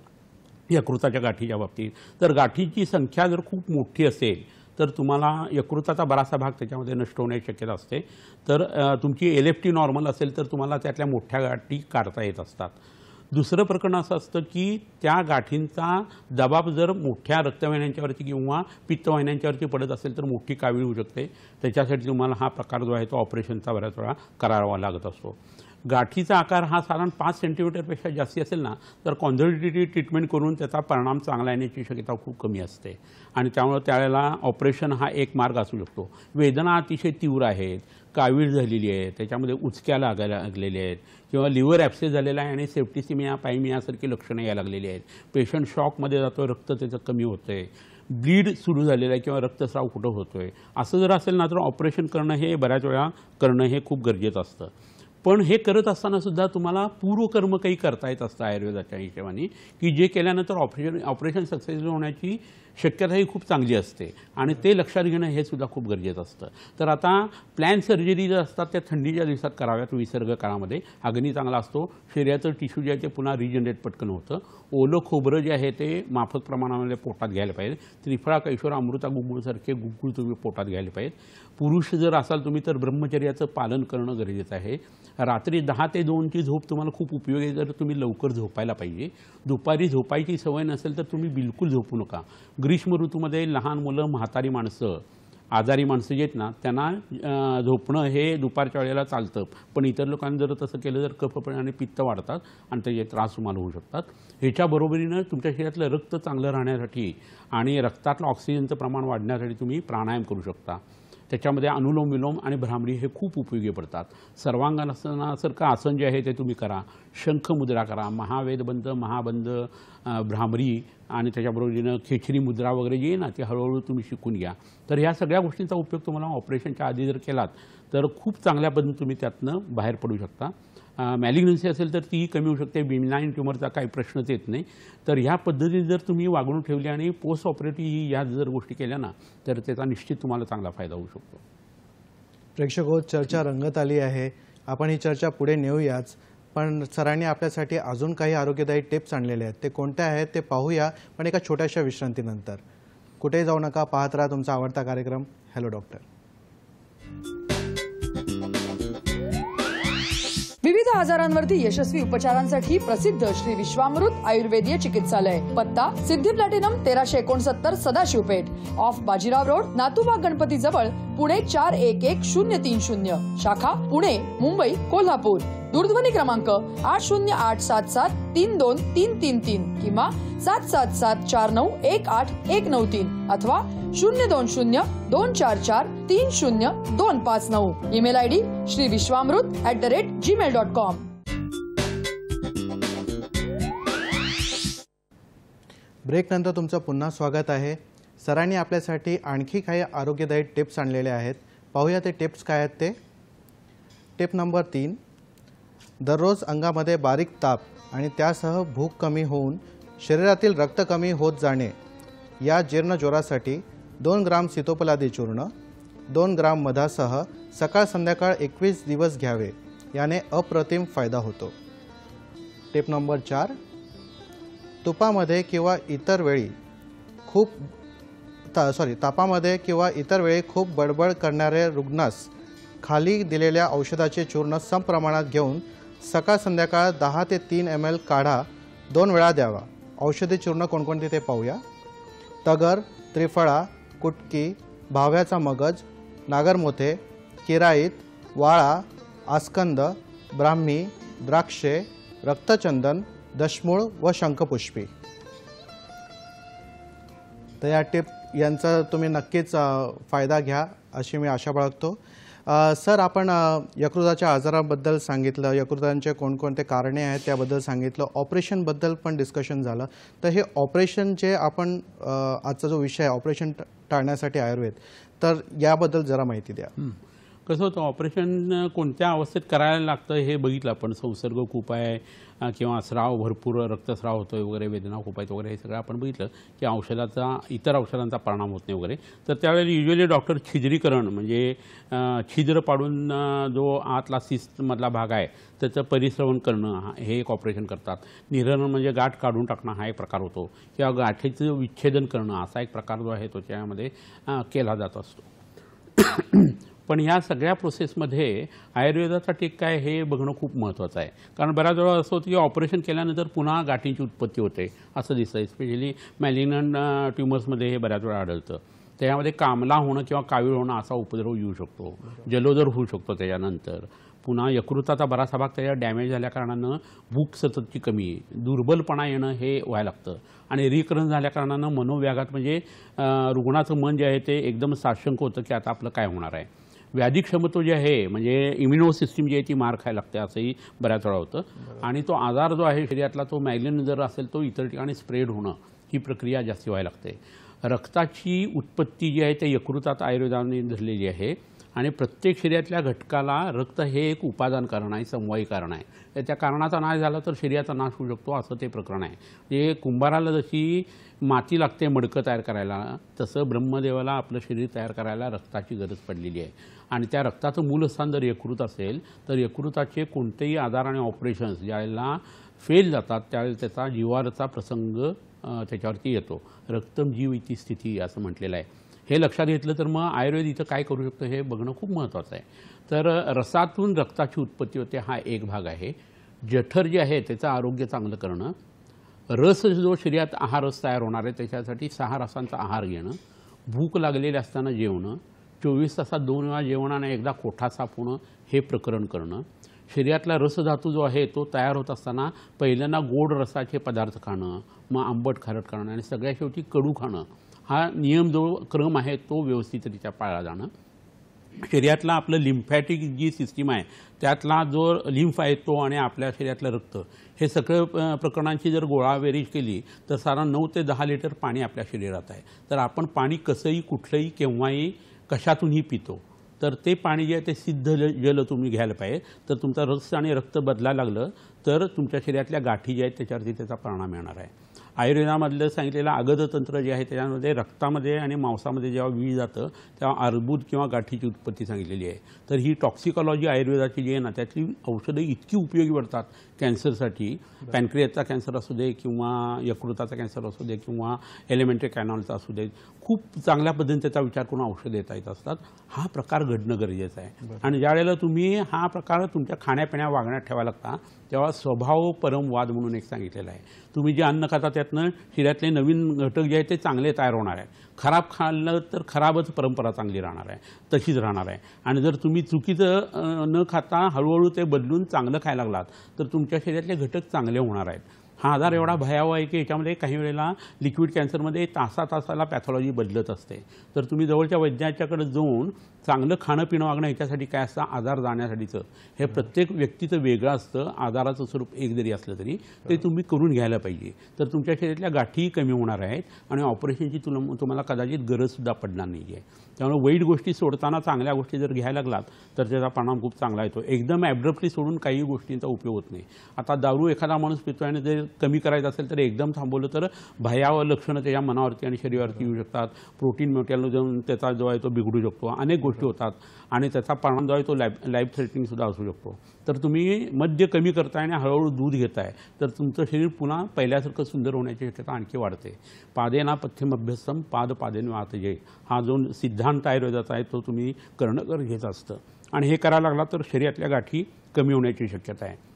यकृताच्या गाठीच्या बाबतीत, तर गाठीची संख्या जर खूप मोठी असेल तर तुम्हाला यकृताचा बराचसा भाग त्याच्यामध्ये नष्ट होण्याची शक्यता असते. तर तुमची LFT नॉर्मल असेल तर तुम्हाला त्यातल्या मोठ्या गाठी काढता येत असतात. दुसरं प्रकरण असं असतं की त्या गाठींचा दबाव जर मोठ्या रक्तवाहिन्यांच्यावरती किंवा पित्तवाहिन्यांच्यावरती पडत असेल तर मोठी कावीळ होऊ शकते. त्याच्यासाठी तुम्हाला हा प्रकार जो आहे तो ऑपरेशनचा बऱ्याच वेळा करावा लागत असतो. गाठीचा आकार हा साधारण 5 सेंटीमीटरपेक्षा जास्ती असेल ना तर कॉन्झर्वेटिव्ह ट्रीटमेंट करून त्याचा परिणाम चांगला येण्याची शक्यता खूप कमी असते आणि त्यामुळे त्यावेळेला ऑपरेशन हा एक मार्ग असू शकतो. वेदना अतिशय तीव्र आहेत, कावीळ झालेली आहे, त्याच्यामध्ये उचक्या लागलेल्या आहेत किंवा लिव्हर ॲप्सेस झालेला आहे आणि सेप्टिसिमिया पायमियासारखी लक्षणं यायला लागलेली आहेत. पेशंट शॉकमध्ये जातो, रक्त त्याचं कमी होतं आहे, ब्लीड सुरू झालेला आहे किंवा रक्तस्राव कुठं होतो आहे. असं जर असेल ना तर ऑपरेशन करणं हे बऱ्याच वेळा करणं हे खूप गरजेचं असतं. पण हे करत असताना सुद्धा तुम्हाला पूर्वकर्म काही करता येत असतं आयुर्वेदाच्या हिशोबाने की जे केल्यानंतर ऑपरेशन सक्सेसफुल होण्याची शक्यता ही खूप चांगली असते आणि ते लक्षात घेणं हे सुद्धा खूप गरजेचं असतं. तर आता प्लॅन सर्जरी ज्या असतात त्या थंडीच्या दिवसात कराव्यात. विसर्ग काळामध्ये अग्नी चांगला असतो, शरीराचं टिश्यू जे आहे ते पुन्हा रिजनरेट पटकन होतं. ओलं खोबरं जे आहे ते माफक प्रमाणामध्ये पोटात घ्यायला पाहिजे. त्रिफळा, कैशोर, अमृता गुग्गुळसारखे गुग्गुळ तुम्ही पोटात घ्यायला पाहिजेत. पुरुष जर असाल तुम्ही तर ब्रह्मचर्याचं पालन करणं गरजेचं आहे. रात्री 10 ते 2ची झोप तुम्हाला खूप उपयोगी आहे, जर तुम्ही लवकर झोपायला पाहिजे. दुपारी झोपायची सवय नसेल तर तुम्ही बिलकुल झोपू नका. ग्रीष्म ऋतूमध्ये लहान मुलं, म्हातारी माणसं, आजारी माणसं जे आहेत ना त्यांना झोपणं हे दुपारच्या वेळेला चालतं. पण इतर लोकांनी जर तसं केलं तर कफ आणि पित्त वाढतात आणि त्याचे त्रास तुम्हाला होऊ शकतात. ह्याच्या बरोबरीनं तुमच्या शरीरातलं रक्त चांगलं राहण्यासाठी आणि रक्तातलं ऑक्सिजनचं प्रमाण वाढण्यासाठी तुम्ही प्राणायाम करू शकता. त्याच्यामध्ये अनुलोम विलोम आणि भ्रामरी हे खूप उपयोगी पडतात. सर्वांगासनासारखं आसन जे आहे ते तुम्ही करा. शंख मुद्रा करा, महावेदबंध, महाबंध, भ्रामरी आणि त्याच्याबरोबरीनं खेचरी मुद्रा वगैरे जे आहे ना ते हळूहळू तुम्ही शिकून घ्या. तर ह्या सगळ्या गोष्टींचा उपयोग तुम्हाला ऑपरेशनच्या आधी जर केलात तर खूप चांगल्या पद्धतीने तुम्ही त्यातनं बाहेर पडू शकता. मॅलिग्नन्सी असेल तर तीही कमी होऊ शकते. बिनाइन ट्युमरचा काही प्रश्नच येत नाही. तर ह्या पद्धतीने जर तुम्ही वागणूक ठेवली आणि पोस्ट ऑपरेटिव्ह ह्या जर गोष्टी केल्या ना तर त्याचा निश्चित तुम्हाला चांगला फायदा होऊ शकतो. प्रेक्षको, चर्चा रंगत आली आहे. आपण ही चर्चा पुढे नेऊयाच, पण सरांनी आपल्यासाठी अजून काही आरोग्यदायी टिप्स आणलेले आहेत. ते कोणत्या आहेत ते पाहूया, पण एका छोट्याशा विश्रांतीनंतर. कुठेही जाऊ नका, पाहत राहा तुमचा आवडता कार्यक्रम हॅलो डॉक्टर. विविध आजारांवरती यशस्वी उपचारांसाठी प्रसिद्ध श्री विश्वामृत आयुर्वेदीय चिकित्सालय. पत्ता Siddhi platinum 1369 Sadashivpeth, off Bajirao road, Natubag Ganpati जवळ, पुणे 411030. शाखा पुणे, मुंबई, कोल्हापूर. दूरध्वनी क्रमांक 8087732333 किंवा 7774918193 अथवा 02024430259. Email ID shriviswamrut@gmail.com. ब्रेकनंतर तुमचं पुन्हा स्वागत आहे. सरांनी आपल्यासाठी आणखी काही आरोग्यदायी टिप्स आणलेले आहेत. पाहूया ते टिप्स काय आहेत ते. Tip number 3. दररोज अंगामध्ये बारीक ताप आणि त्यासह भूक कमी होऊन शरीरातील रक्त कमी होत जाणे या जीर्ण ज्वरासाठी 2 ग्राम सीतोपलादी चूर्ण 2 ग्राम मधासह सकाळ संध्याकाळ 21 दिवस घ्यावे. याने अप्रतिम फायदा होतो. Tip number 4. तापामध्ये किंवा इतर वेळी खूप बडबड करणारे रुग्णास खाली दिलेल्या औषधाचे चूर्ण सम प्रमाणात घेऊन सकाळ संध्याकाळ 10 ते 3 ml काढा 2 वेळा द्यावा. औषधी चूर्ण कोणकोणती ते पाहूया. तगर, त्रिफळा, कुटकी, भाव्याचा मगज, नागरमोथे, किराईत, वाळा, आस्कंद, ब्राह्मी, द्राक्षे, रक्तचंदन, दशमूळ व शंखपुष्पी. तर या टिप यांचा तुम्ही नक्कीच फायदा घ्या अशी मी आशा बाळगतो. सर, आपण यकृताच्या आजाराबद्दल सांगितलं, यकृतांचे कोणकोणते कारणे आहेत त्याबद्दल सांगितलं, ऑपरेशनबद्दल पण डिस्कशन झालं. तर हे ऑपरेशन जे आपण आजचा जो विषय आहे ऑपरेशन टाळण्यासाठी आयुर्वेद, तर याबद्दल जरा माहिती द्या. कसं होतं, ऑपरेशन कोणत्या अवस्थेत करायला लागतं हे बघितलं आपण. संसर्ग खूप आहे किंवा स्राव भरपूर रक्तस्राव होतोय वगैरे, वेदना खूप आहेत वगैरे, हे सगळं आपण बघितलं की इतर औषधांचा परिणाम होत नाही वगैरे. तर त्यावेळेला युजली डॉक्टर छिद्रीकरण म्हणजे छिद्र पाडून जो आतला सिस्टमधला भाग आहे त्याचं परिश्रवण करणं हे एक ऑपरेशन करतात. निरहरण म्हणजे गाठ काढून टाकणं हा एक प्रकार होतो, किंवा गाठीचं विच्छेदन करणं असा एक प्रकार जो आहे तो त्यामध्ये केला जात असतो. पण ह्या सगळ्या प्रोसेसमध्ये आयुर्वेदासाठी काय हे बघणं खूप महत्त्वाचं आहे. कारण बऱ्याच वेळा असं होतं की ऑपरेशन केल्यानंतर पुन्हा गाठींची उत्पत्ती होते असं दिसतं. स्पेशली मॅलिग्नंट ट्युमर्समध्ये हे बऱ्याच वेळा आढळतं. त्याच्यामध्ये कामला होणं किंवा कावीळ होणं असा उपद्रव येऊ शकतो, जलोदर होऊ शकतो. त्याच्यानंतर पुन्हा यकृताचा बराचसा भाग त्याच्या डॅमेज झाल्या कारणानं भूक सततची कमी, दुर्बलपणा येणं हे व्हायला लागतं. आणि रिकरन्स झाल्या कारणानं मनोव्याघात म्हणजे रुग्णाचं मन जे आहे ते एकदम साशंक होतं की आता आपलं काय होणार आहे. व्याधी क्षमता जी आहे म्हणजे इम्युनो सिस्टीम जी आहे ती मार खायला लागते असंही बऱ्याच वेळा होतं. आणि तो आजार जो आहे शरीरातला तो मॅलिग्नंट जर असेल तो इतर ठिकाणी स्प्रेड होणं ही प्रक्रिया जास्ती व्हायला लागते. रक्ताची उत्पत्ती जी आहे ते यकृतात आयुर्वेदाने धरलेली आहे. आणि प्रत्येक शरीरातल्या घटकाला रक्त हे एक उपादान कारण आहे, समवायी कारण आहे. तर त्या कारणाचा नाश झाला तर शरीराचा नाश होऊ शकतो असं ते प्रकरण आहे. म्हणजे कुंभाराला जशी माती लागते मडकं तयार करायला, तसं ब्रह्मदेवाला आपलं शरीर तयार करायला रक्ताची गरज पडलेली आहे. आणि त्या रक्ताचं मूलस्थान जर यकृत असेल तर यकृताचे कोणतेही आजार आणि ऑपरेशन्स ज्यावेळेला फेल जातात त्यावेळेला त्याचा जीवारचा प्रसंग त्याच्यावरती येतो. रक्तम जीव इति स्थिती असं म्हटलेलं आहे. हे लक्षात घेतलं तर मग आयुर्वेद इथं काय करू शकतं हे बघणं खूप महत्त्वाचं आहे. तर रसातून रक्ताची उत्पत्ती होते हा एक भाग आहे. जठर जे आहे त्याचं आरोग्य चांगलं करणं, रस जो शरीरात आहार रस तयार होणार आहे त्याच्यासाठी 6 रसांचा आहार घेणं, भूक लागलेली असताना जेवणं, 24 तासात 2 वेळा जेवण आणि एकदा कोठा साफ होणं हे प्रकरण करणं, शरीरातला रसधातू जो आहे तो तयार होत असताना पहिल्यांदा गोड रसाचे पदार्थ खाणं, मग आंबट खारट खाणं आणि सगळ्यात शेवटी कडू खाणं, हा नियम जो क्रम आहे तो व्यवस्थितरित्या पाळला जाणं. शरीरातला आपलं लिम्फॅटिक जी सिस्टीम आहे त्यातला जो लिम्फ आहे तो आणि आपल्या शरीरातलं रक्त हे सगळं प्रकरणांची जर गोळाबेरीज केली तर साधारण 9 ते 10 लिटर पाणी आपल्या शरीरात आहे. तर आपण पाणी कसंही कुठलंही केव्हाही कशातूनही पितो. तर ते पाणी जे आहे ते सिद्ध जल तुम्ही घ्यायला पाहिजे. तर तुमचा रस आणि रक्त बदलायला लागलं तर तुमच्या शरीरातल्या गाठी ज्या आहेत त्याच्यावरती त्याचा परिणाम येणार आहे. आयुर्वेदामधलं सांगितलेलं आगध तंत्र जे आहे त्याच्यामध्ये रक्तामध्ये आणि मांसामध्ये जेव्हा विष जातं तेव्हा अर्बुद किंवा गाठीची उत्पत्ती सांगितलेली आहे. तर ही टॉक्सिकॉलॉजी आयुर्वेदाची जी आहे ना त्यातली औषधं इतकी उपयोगी पडतात कॅन्सरसाठी. पॅनक्रियाचा कॅन्सर असू दे किंवा यकृताचा कॅन्सर असू दे किंवा एलिमेंटरी कॅनॉलचा असू दे, खूप चांगल्या पद्धतीने त्याचा विचार करून औषध देता येत असतात. हा प्रकार घडणं गरजेचं आहे. आणि ज्यावेळेला तुम्ही हा प्रकार तुमच्या खाण्यापिण्या वागण्यात ठेवायला लागता तेव्हा स्वभाव परम वाद म्हणून एक सांगितलेलं आहे. तुम्ही जे अन्न खाता त्यातनं शरीरातले नवीन घटक जे आहेत ते चांगले तयार होणार आहे. खराब खाल्लं तर खराबच परंपरा चांगली राहणार आहे, तशीच राहणार आहे. आणि जर तुम्ही चुकीचं न खाता हळूहळू ते बदलून चांगलं खायला लागलात तर तुमच्या शरीरातले घटक चांगले होणार आहेत. हा आजार एवढा भयावह आहे की याच्यामध्ये काही वेळेला लिक्विड कॅन्सरमध्ये तासाला पॅथॉलॉजी बदलत असते. तर तुम्ही जवळच्या वैद्याच्याकडे जाऊन चांगलं खाणं पिणं वागणं ह्याच्यासाठी काय असतं, आजार जाण्यासाठीचं हे प्रत्येक व्यक्तीचं वेगळं असतं. आजाराचं स्वरूप एक जरी असलं तरी ते तुम्ही करून घ्यायला पाहिजे. तर तुमच्या शरीरातल्या गाठीही कमी होणार आहेत आणि ऑपरेशनची तुम्हाला कदाचित गरजसुद्धा पडणार नाही आहे. त्यामुळे वाईट गोष्टी सोडताना चांगल्या गोष्टी जर घ्यायला लागलात तर त्याचा परिणाम खूप चांगला येतो. एकदम ॲब्रप्टली सोडून काही गोष्टींचा उपयोग होत नाही. आता दारू एखादा माणूस पितो आणि जर कमी करायचं असेल तर एकदम थांबवलं तर भयावह लक्षणं त्याच्या मनावरती आणि शरीरावरती येऊ शकतात. प्रोटीन मेटेरियल जाऊन त्याचा जो आहे तो बिघडू शकतो, अनेक गोष्टी होतात आणि त्याचा परिणाम जो आहे तो लाईफ थ्रेटनिंगसुद्धा असू शकतो. तर तुम्ही मद्य कमी करताय आणि हळूहळू दूध घेताय तर तुमचं शरीर पुन्हा पहिल्यासारखं सुंदर होण्याची शक्यता आणखी वाढते. पादेना पथ्यम अभ्यसम पाद पादेन वातजे हा जो सिद्धांत आयुर्वेदाचा आहे तो तुम्ही करणं गरजेचं असतं. आणि हे करायला लागला तर शरीरातल्या गाठी कमी होण्याची शक्यता आहे.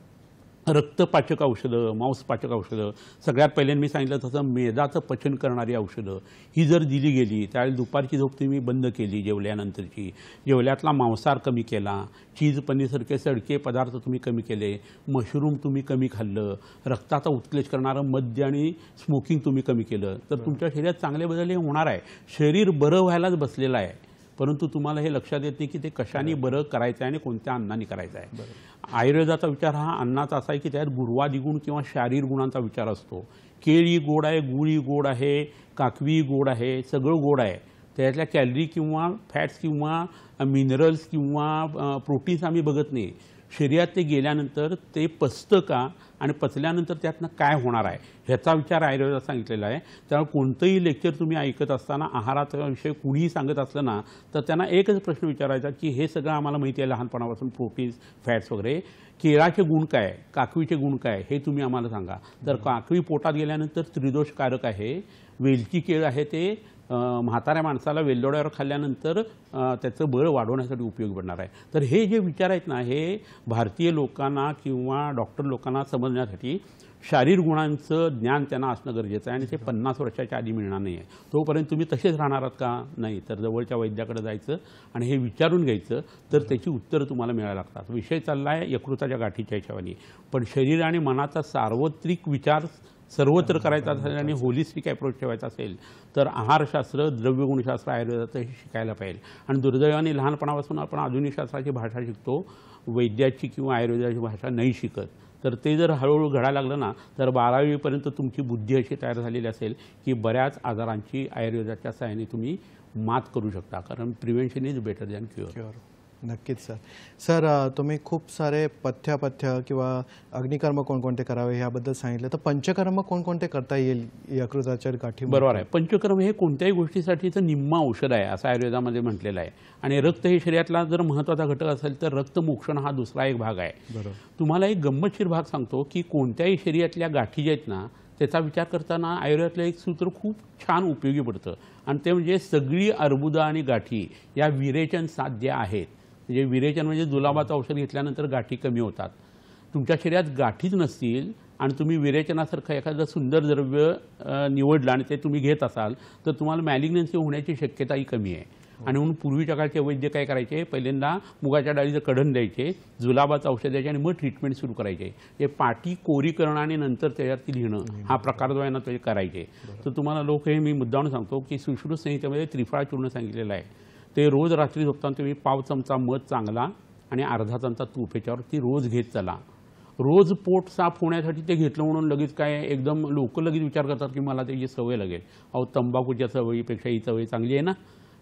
रक्तपाचक औषधं, मांसपाचक औषधं, सगळ्यात पहिल्यांदा मी सांगितलं तसं मेदाचं पचन करणारी औषधं ही जर दिली गेली त्यावेळी दुपारची झोप तुम्ही बंद केली, जेवल्यानंतरची जेवल्यातला मांसाहार कमी केला, चीज पनीरसारखे सडके पदार्थ तुम्ही कमी केले, मशरूम तुम्ही कमी खाल्लं, रक्ताचा उत्कलेश करणारं मद्य आणि स्मोकिंग तुम्ही कमी केलं तर तुमच्या शरीरात चांगले बदल हे होणार आहे. शरीर बरं व्हायलाच बसलेलं आहे. परंतु तुम्हाला हे लक्षात येत नाही की ते कशाने बरं करायचं आहे आणि कोणत्या अन्नाने करायचं आहे. आयुर्वेदाचा विचार हा अन्नाचा असा आहे की त्यात गुरुवादी गुण किंवा शारीर गुणांचा विचार असतो. केळी गोड आहे, गुळी गोड आहे, काकवी गोड आहे, सगळं गोड आहे. त्यातल्या कॅलरी किंवा फॅट्स किंवा मिनरल्स किंवा प्रोटीन्स आम्ही बघत नाही. शरीरात ते गेल्यानंतर ते पचतं का आणि पचल्यानंतर त्यातनं काय होणार आहे ह्याचा विचार आयुर्वेदात सांगितलेला आहे. त्यामुळे कोणतंही लेक्चर तुम्ही ऐकत असताना आहाराचा विषय कुणीही सांगत असलं ना तर त्यांना एकच प्रश्न विचारायचा की हे सगळं आम्हाला माहिती आहे लहानपणापासून, प्रोटीन्स, फॅट्स वगैरे, केळाचे गुण काय, काकवीचे गुण काय हे तुम्ही आम्हाला सांगा. तर काकवी पोटात गेल्यानंतर त्रिदोषकारक आहे. वेलची केळ आहे ते म्हाताऱ्या माणसाला वेलदोड्यावर खाल्ल्यानंतर त्याचं बळ वाढवण्यासाठी उपयोगी पडणार आहे. तर हे जे विचार आहेत ना हे भारतीय लोकांना किंवा डॉक्टर लोकांना समजण्यासाठी शारीर गुणांचं ज्ञान त्यांना असणं गरजेचं आहे आणि ते 50 वर्षाच्या आधी मिळणार नाही आहे. तोपर्यंत तुम्ही तसेच राहणार आहात का? नाही. तर जवळच्या वैद्याकडे जायचं आणि हे विचारून घ्यायचं तर त्याची उत्तरं तुम्हाला मिळायला लागतात. विषय चालला आहे यकृताच्या गाठीच्या हिशोबाने, पण शरीर आणि मनाचा सार्वत्रिक विचार सर्वत्र करायचा असेल आणि होलिस्टिक अप्रोच ठेवायचा असेल तर आहारशास्त्र, द्रव्यगुणशास्त्र, आयुर्वेदाचं हे शिकायला पाहिजे. आणि दुर्दैवाने लहानपणापासून आपण आधुनिक शास्त्राची भाषा शिकतो, वैद्याची किंवा आयुर्वेदाची भाषा नाही शिकत. तर ते जर हळूहळू घडायला लागलं ना तर 12वीपर्यंत तुमची बुद्धी अशी तयार झालेली असेल की बऱ्याच आजारांची आयुर्वेदाच्या सहाय्याने तुम्ही मात करू शकता. कारण prevention is better than cure. नक्कीच सर. सर तुम्ही खूप सारे पथ्य किंवा अग्निकर्म कोणकोणते करावे याबद्दल सांगितलं, तर पंचकर्म कोणकोणते करता येईल यकृताच्या गाठी? बरोबर आहे. पंचकर्म हे कोणत्याही गोष्टीसाठीचं निम्मा औषध आहे असं आयुर्वेदामध्ये म्हटलेलं आहे. आणि रक्त हे शरीरातला जर महत्त्वाचा घटक असेल तर रक्तमोक्षण हा दुसरा एक भाग आहे. बरोबर. तुम्हाला एक गंमतशीर भाग सांगतो की कोणत्याही शरीरातल्या गाठी ज्या आहेत ना त्याचा विचार करताना आयुर्वेदातलं एक सूत्र खूप छान उपयोगी पडतं आणि ते म्हणजे सगळी अर्बुदं आणि गाठी या विरेचन साध्य आहेत. म्हणजे विरेचन म्हणजे जुलाबाचं औषध घेतल्यानंतर गाठी कमी होतात. तुमच्या शरीरात गाठीच नसतील आणि तुम्ही विरेचनासारखं एखादं सुंदर द्रव्य निवडलं आणि ते तुम्ही घेत असाल तर तुम्हाला मॅलिग्नन्सी होण्याची शक्यताही कमी आहे. आणि म्हणून पूर्वीच्या काळचे वैद्य काय करायचे, पहिल्यांदा मुगाच्या डाळीचं कढण द्यायचे, जुलाबाचं औषध द्यायचे आणि मग ट्रीटमेंट सुरू करायचे. हे पाटी कोरी करणं आणि नंतर त्याच्यावरती लिहिणं हा प्रकार जो आहे ना ते करायचे. तर तुम्हाला लोक हे मी मुद्दाम सांगतो की सुश्रुत संहितेमध्ये त्रिफळा चूर्ण सांगितलेलं आहे. ते रोज रात्री झोपताना तुम्ही पाव चमचा मध चांगला आणि अर्धा चमचा तूप ह्याच्यावरती रोज घेत चला. रोज पोट साफ होण्यासाठी ते घेतलं म्हणून लगेच काय एकदम लोक लगेच विचार करतात की मला त्याची सवय लागेल. अहो तंबाखूच्या सवयीपेक्षा ही सवय चांगली आहे ना.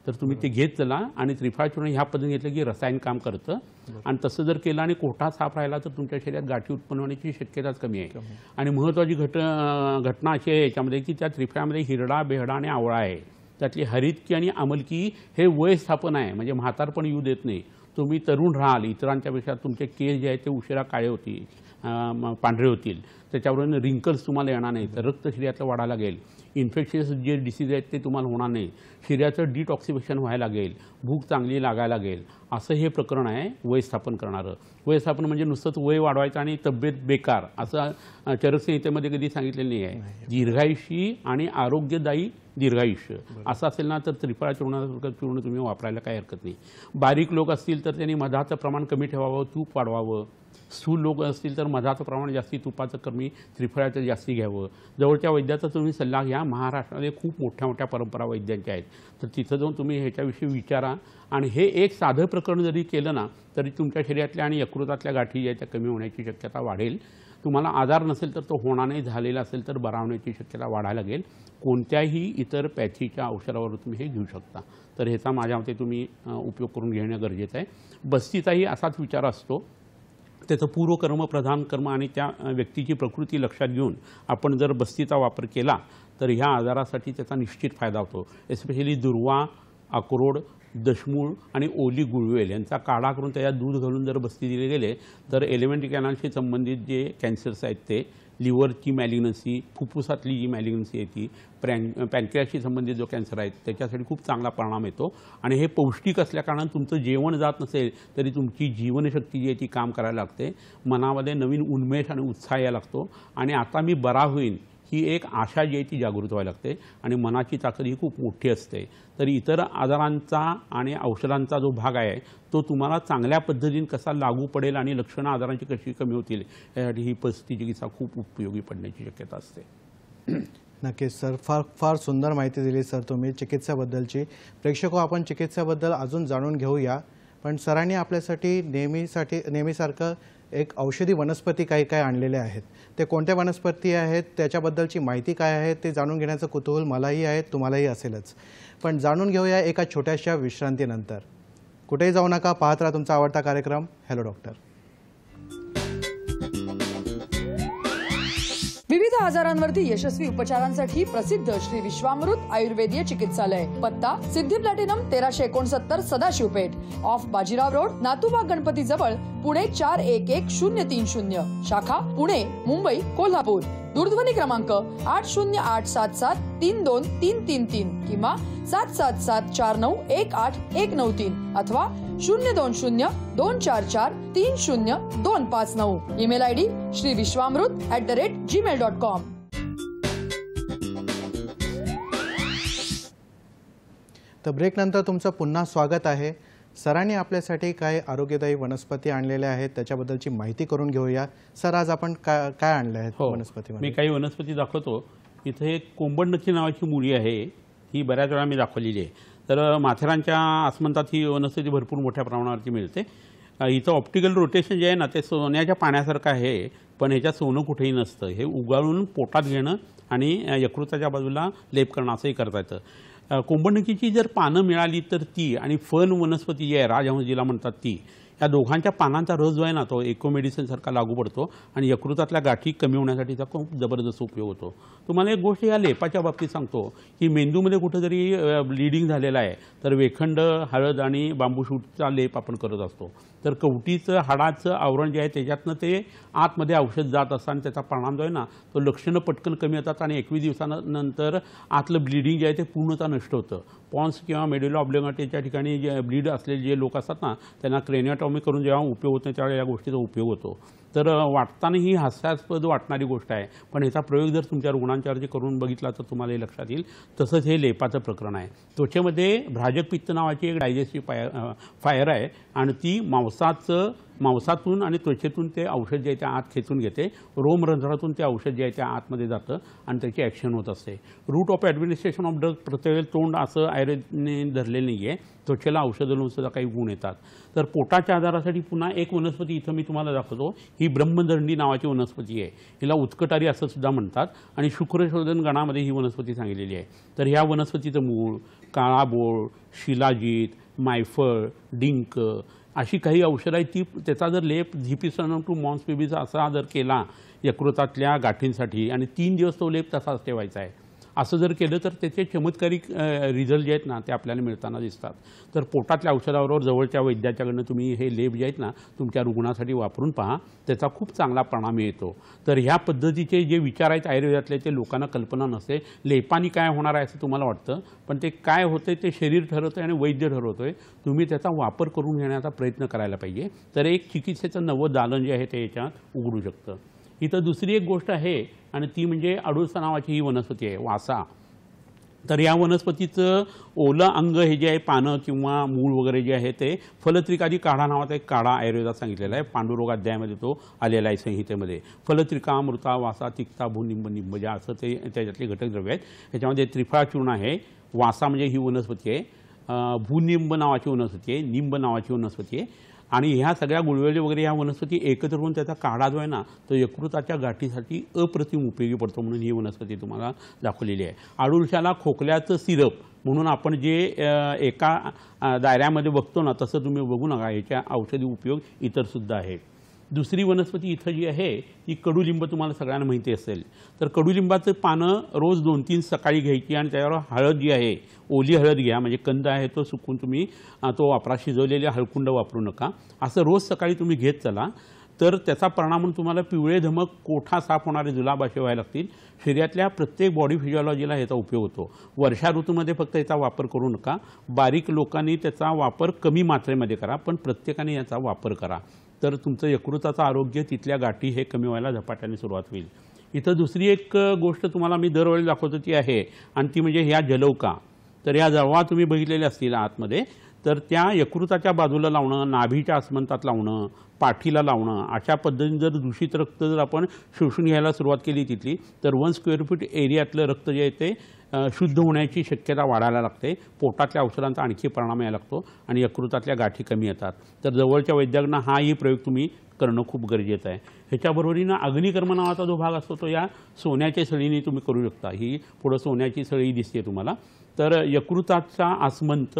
तर तुम्ही ते घेत चला आणि त्रिफळा चूर्ण ह्या पद्धतीने घेतलं की रसायन काम करतं आणि तसं जर केलं आणि कोठा साफ राहिला तर तुमच्या शरीरात गाठी उत्पन्न होण्याची शक्यताच कमी आहे. आणि महत्त्वाची घटना अशी आहे याच्यामध्ये की त्या त्रिफळ्यामध्ये हिरडा, बेहडा आणि आवळा आहे. त्यातली हरितकी आणि अमलकी हे वय स्थापन आहे, म्हणजे म्हातारपण येऊ देत नाही. तुम्ही तरुण राहाल, इतरांच्या पेक्षा तुमचे केस जे आहेत ते उशिरा काळे होतील, पांढरे होतील, त्याच्यावरून रिंकल्स तुम्हाला येणार नाही, तर रक्त शरीरातलं वाढायला लागेल, इन्फेक्शियस जे डिसीज आहेत ते तुम्हाला होणार नाही, शरीराचं डिटॉक्सिफिकेशन व्हायला लागेल, भूक चांगली लागायला लागेल. असं हे प्रकरण आहे वय स्थापन करणारं. वय स्थापन म्हणजे नुसतंच वय वाढवायचं आणि तब्येत बेकार असं चरकसंहितेमध्ये कधी सांगितलेलं नाही आहे. दीर्घायुषी आणि आरोग्यदायी दीर्घायुष्य असं असेल ना तर त्रिफळा चूर्ण तुम्ही वापरायला काही हरकत नाही. बारीक लोक असतील तर त्यांनी मधाचं प्रमाण कमी ठेवावं, तूप वाढवावं. स्थूल लोक असतील तर मधाचं प्रमाण जास्ती, तुपाचं कमी, त्रिफळाचं जास्ती घ्यावं. जवळच्या वैद्याचा तुम्ही सल्ला घ्या. महाराष्ट्रामध्ये खूप मोठ्या मोठ्या परंपरा वैद्यांच्या आहेत, तर तिथं जाऊन तुम्ही ह्याच्याविषयी विचारा. आणि हे एक साधं प्रकरण जरी केलं ना तरी तुमच्या शरीरातल्या आणि यकृतातल्या गाठी ज्या त्या कमी होण्याची शक्यता वाढेल. तुम्हाला आजार नसेल तर तो होणार नाही, झालेला असेल तर बरा होण्याची शक्यता वाढायला लागेल. कोणत्याही इतर पॅथीच्या औषधावर तुम्ही हे घेऊ शकता. तर ह्याचा माझ्या मते तुम्ही उपयोग करून घेणं गरजेचं आहे. बस्तीचाही असाच विचार असतो. त्याचं पूर्वकर्म, प्रधान कर्म आणि त्या व्यक्तीची प्रकृती लक्षात घेऊन आपण जर बस्तीचा वापर केला तर ह्या आजारासाठी त्याचा निश्चित फायदा होतो. एस्पेशली दुर्वा, अक्रोड, दशमूळ आणि ओली गुळवेल यांचा काढा करून त्याच्यात दूध घालून जर बस्ती दिले गेले तर एलिमेंटरी कॅनलशी संबंधित जे कॅन्सर्स आहेत ते, लिव्हरची मॅलिग्नन्सी, फुफ्फुसातली जी मॅलिग्नन्सी आहे ती, पॅनक्रियाशी संबंधित जो कॅन्सर आहे त्याच्यासाठी खूप चांगला परिणाम येतो. आणि हे पौष्टिक असल्याकारणानं तुमचं जेवण जात नसेल तरी तुमची जीवनशक्ती जी आहे ती काम करायला लागते. मनामध्ये नवीन उन्मेष आणि उत्साह यायला लागतो आणि आता मी बरा होईन ही एक आशा जी आहे ती जागृत व्हायला लागते. आणि मनाची ताकद ही खूप मोठी असते. तर इतर आजारांचा आणि औषधांचा जो भाग आहे तो तुम्हाला चांगल्या पद्धतीने कसा लागू पडेल आणि लक्षणं आजारांची कशी कमी होतील यासाठी ही पद्धती चिकित्सा खूप उपयोगी पडण्याची शक्यता असते. नक्कीच सर, फार सुंदर माहिती दिली सर तुम्ही चिकित्साबद्दलची. प्रेक्षको, आपण चिकित्साबद्दल अजून जाणून घेऊया, पण सरांनी आपल्यासाठी नेहमीसारखं एक औषधी वनस्पती काही आणलेले आहेत. ते कोणत्या वनस्पती आहेत, त्याच्याबद्दलची माहिती काय आहे ते जाणून घेण्याचं कुतूहल मलाही आहे, तुम्हालाही असेलच. पण जाणून घेऊया एका छोट्याशा विश्रांतीनंतर. कुठेही जाऊ नका, पाहत राहा तुमचा आवडता कार्यक्रम हॅलो डॉक्टर. विविध आजारांवरती यशस्वी उपचारांसाठी प्रसिद्ध श्री विश्वामृत आयुर्वेदीय चिकित्सालय. पत्ता Siddhi platinum 1369 Sadashivpeth, off Bajirao road, Natubag Ganpati जवळ, पुणे 411030. शाखा पुणे, मुंबई, कोल्हापूर. दूरध्वनी क्रमांक 8087732333 किंवा 7774918193 अथवा 02024430259. ईमेल आयडी श्रीविश्वामृत@gmail.com. तर ब्रेकनंतर तुमचं पुन्हा स्वागत आहे. सरांनी आपल्यासाठी काय आरोग्यदायी वनस्पती आणलेल्या आहेत त्याच्याबद्दलची माहिती करून घेऊया. सर, आज आपण काय आणले आहेत वनस्पतीमध्ये? मी काही वनस्पती दाखवतो. इथे एक कोंबडनखी नावाची मुळी आहे, ही बऱ्याच वेळा मी दाखवलेली आहे. तर माथेरानच्या आसमंतात ही वनस्पती भरपूर मोठ्या प्रमाणावरती मिळते. इथं ऑप्टिकल रोटेशन जे आहे ना, ते सोन्याच्या पाण्यासारखं आहे, पण ह्याच्यात सोनं कुठेही नसतं. हे उगाळून पोटात घेणं आणि यकृताच्या बाजूला लेप करणं असंही करता येतं. कोंबडनखीची जर पानं मिळाली तर ती, आणि फन वनस्पती जी आहे राजहंस जिला म्हणतात ती, या दोघांच्या पानांचा रस जो आहे ना, तो इकोमेडिसिनसारखा लागू पडतो आणि यकृतातल्या गाठी कमी होण्यासाठीचा खूप जबरदस्त उपयोग होतो. तुम्हाला एक गोष्ट या लेपाच्या बाबतीत सांगतो की मेंदूमध्ये कुठेतरी ब्लिडिंग झालेला आहे तर वेखंड, हळद आणि बांबू शूटचा लेप आपण करत असतो. तर कवटीचं हाडाचं आवरण जे आहे त्याच्यातनं ते आतमध्ये औषध जात असतं आणि त्याचा परिणाम जो आहे ना, तो लक्षणं पटकन कमी होतात आणि 21 दिवसानंतर आतलं ब्लिडिंग जे आहे ते पूर्णतः नष्ट होतं. पॉन्स किंवा मेडुला ऑब्लिंगाटाच्या ठिकाणी जे ब्लीड असलेले जे लोक असतात ना, त्यांना क्रेनियोटॉमी करून जेव्हा उपयोग होतो त्यावेळेला या गोष्टीचा उपयोग होतो. तर वाटताना ही हास्यास्पद वाटणारी गोष्ट आहे, पण ह्याचा प्रयोग जर तुमच्या रुग्णांच्यावरती करून बघितला तर तुम्हाला हे लक्षात येईल. तसंच हे लेपाचं प्रकरण आहे. त्वचेमध्ये भ्राजक पित्त नावाची एक डायजेस्टिव्ह फायर आहे आणि ती मांसातून आणि त्वचेतून ते औषध जे आहे ते आत खेचून घेते. रोमरंध्रातून ते औषध जे आहे ते आतमध्ये जातं आणि त्याची ॲक्शन होत असते. Route of administration of drug, प्रत्येक तोंड असं आयुर्वेदने धरलेलं नाही आहे. त्वचेला औषधं लावून सुद्धा काही गुण येतात. तर पोटाच्या आजारासाठी पुन्हा एक वनस्पती इथं मी तुम्हाला दाखवतो. ही ब्रह्मदंडी नावाची वनस्पती आहे. हिला उत्कटारी असं सुद्धा म्हणतात आणि शुक्रशोधन गणामध्ये ही वनस्पती सांगितलेली आहे. तर ह्या वनस्पतीचं मूळ, काळा बोळ, शिलाजीत, मायफळ, डिंक अशी काही औषधं आहेत. ती त्याचा जर लेप झिपिसनम टू मॉन्स बेबीचा असा जर केला यकृतातल्या गाठींसाठी आणि 3 दिवस तो लेप तसाच ठेवायचा आहे, असं जर केलं तर त्याचे चमत्कारिक रिझल्ट जे आहेत ना ते आपल्याला मिळताना दिसतात. तर पोटातल्या औषधाबरोबर जवळच्या वैद्याच्याकडनं तुम्ही हे लेप जे आहेत ना तुमच्या रुग्णासाठी वापरून पहा, त्याचा खूप चांगला परिणाम येतो. तर ह्या पद्धतीचे जे विचार आहेत आयुर्वेदातले ते लोकांना कल्पना नसते. लेपानी काय होणार आहे असं तुम्हाला वाटतं, पण ते काय होतं ते शरीर ठरवतं आणि वैद्य ठरवतोय. तुम्ही त्याचा वापर करून घेण्याचा प्रयत्न करायला पाहिजे. तर एक चिकित्सेचं नवं दालन जे आहे ते याच्यात उघडू शकतं. इथं दुसरी एक गोष्ट आहे आणि ती म्हणजे अडुळसा नावाची ही वनस्पती आहे, वासा. तर या वनस्पतीचं ओलं अंग हे जे आहे, पानं किंवा मूळ वगैरे जे आहे ते फलत्रिकादी काढा नावाचा एक काढा आयुर्वेदात सांगितलेला आहे. पांडुरोग अध्यायामध्ये तो आलेला आहे संहितेमध्ये. फलत्रिका, अमृता, वासा, तिक्ता, भूनिंब, निंबज असं ते त्याच्यातले घटकद्रव्य आहेत. ह्याच्यामध्ये त्रिफळा चूर्ण आहे. वासा म्हणजे ही वनस्पती आहे. भूनिंब नावाची वनस्पती आहे. निंब नावाची वनस्पती आहे. आणि ह्या सगळ्या गुळवेली वगैरे ह्या वनस्पती एकत्र होऊन त्याचा काढा जो आहे ना तो यकृताच्या गाठीसाठी अप्रतिम उपयोगी पडतो, म्हणून ही वनस्पती तुम्हाला दाखवलेली आहे. अडुळशाला खोकल्याचं सिरप म्हणून आपण जे एका दायऱ्यामध्ये बघतो ना तसं तुम्ही बघू नका. ह्याच्या औषधी उपयोग इतरसुद्धा आहेत. दुसरी वनस्पती इथं जी आहे ती कडुलिंब, तुम्हाला सगळ्यांना माहिती असेल. तर कडुलिंबाचं पानं रोज 2-3 सकाळी घ्यायची आणि त्यावर हळद जी आहे, ओली हळद घ्या, म्हणजे कंद आहे तो सुकून तुम्ही तो वापरा. शिजवलेले हळकुंड वापरू नका. असं रोज सकाळी तुम्ही घेत चला तर त्याचा परिणाम म्हणून तुम्हाला पिवळे धमक, कोठा साफ होणारे जुलाब असे व्हायला लागतील. शरीरातल्या प्रत्येक बॉडी फिजिओलॉजीला ह्याचा उपयोग होतो. वर्षा ऋतूमध्ये फक्त याचा वापर करू नका. बारीक लोकांनी त्याचा वापर कमी मात्रेमध्ये करा, पण प्रत्येकाने याचा वापर करा. तर तुमचं यकृताचं आरोग्य, तिथल्या गाठी हे कमी व्हायला झपाट्याने सुरुवात होईल. इथं दुसरी एक गोष्ट तुम्हाला मी दरवेळी दाखवतो ती आहे आणि ती म्हणजे ह्या जलौका. तर ह्या जळवा तुम्ही बघितलेल्या असतील आतमध्ये, तर त्या यकृताच्या बाजूला लावणं, नाभीच्या आसमंतात लावणं, पाठीला लावणं, अशा पद्धतीने जर दूषित रक्त जर आपण शोषून घ्यायला सुरुवात केली तिथली, तर 1 स्क्वेअर फीट एरियातलं रक्त जे आहे ते शुद्ध होण्याची शक्यता वाढायला लागते. पोटातल्या औषधांचा आणखी परिणाम यायला लागतो आणि यकृतातल्या गाठी कमी येतात. तर जवळच्या वैद्यांना हाही प्रयोग तुम्ही करणं खूप गरजेचं आहे. ह्याच्याबरोबरीनं अग्निकर्म नावाचा जो भाग असतो तो या सोन्याच्या सळीने तुम्ही करू शकता. ही पुढं सोन्याची सळी दिसते तुम्हाला. तर यकृताचा आसमंत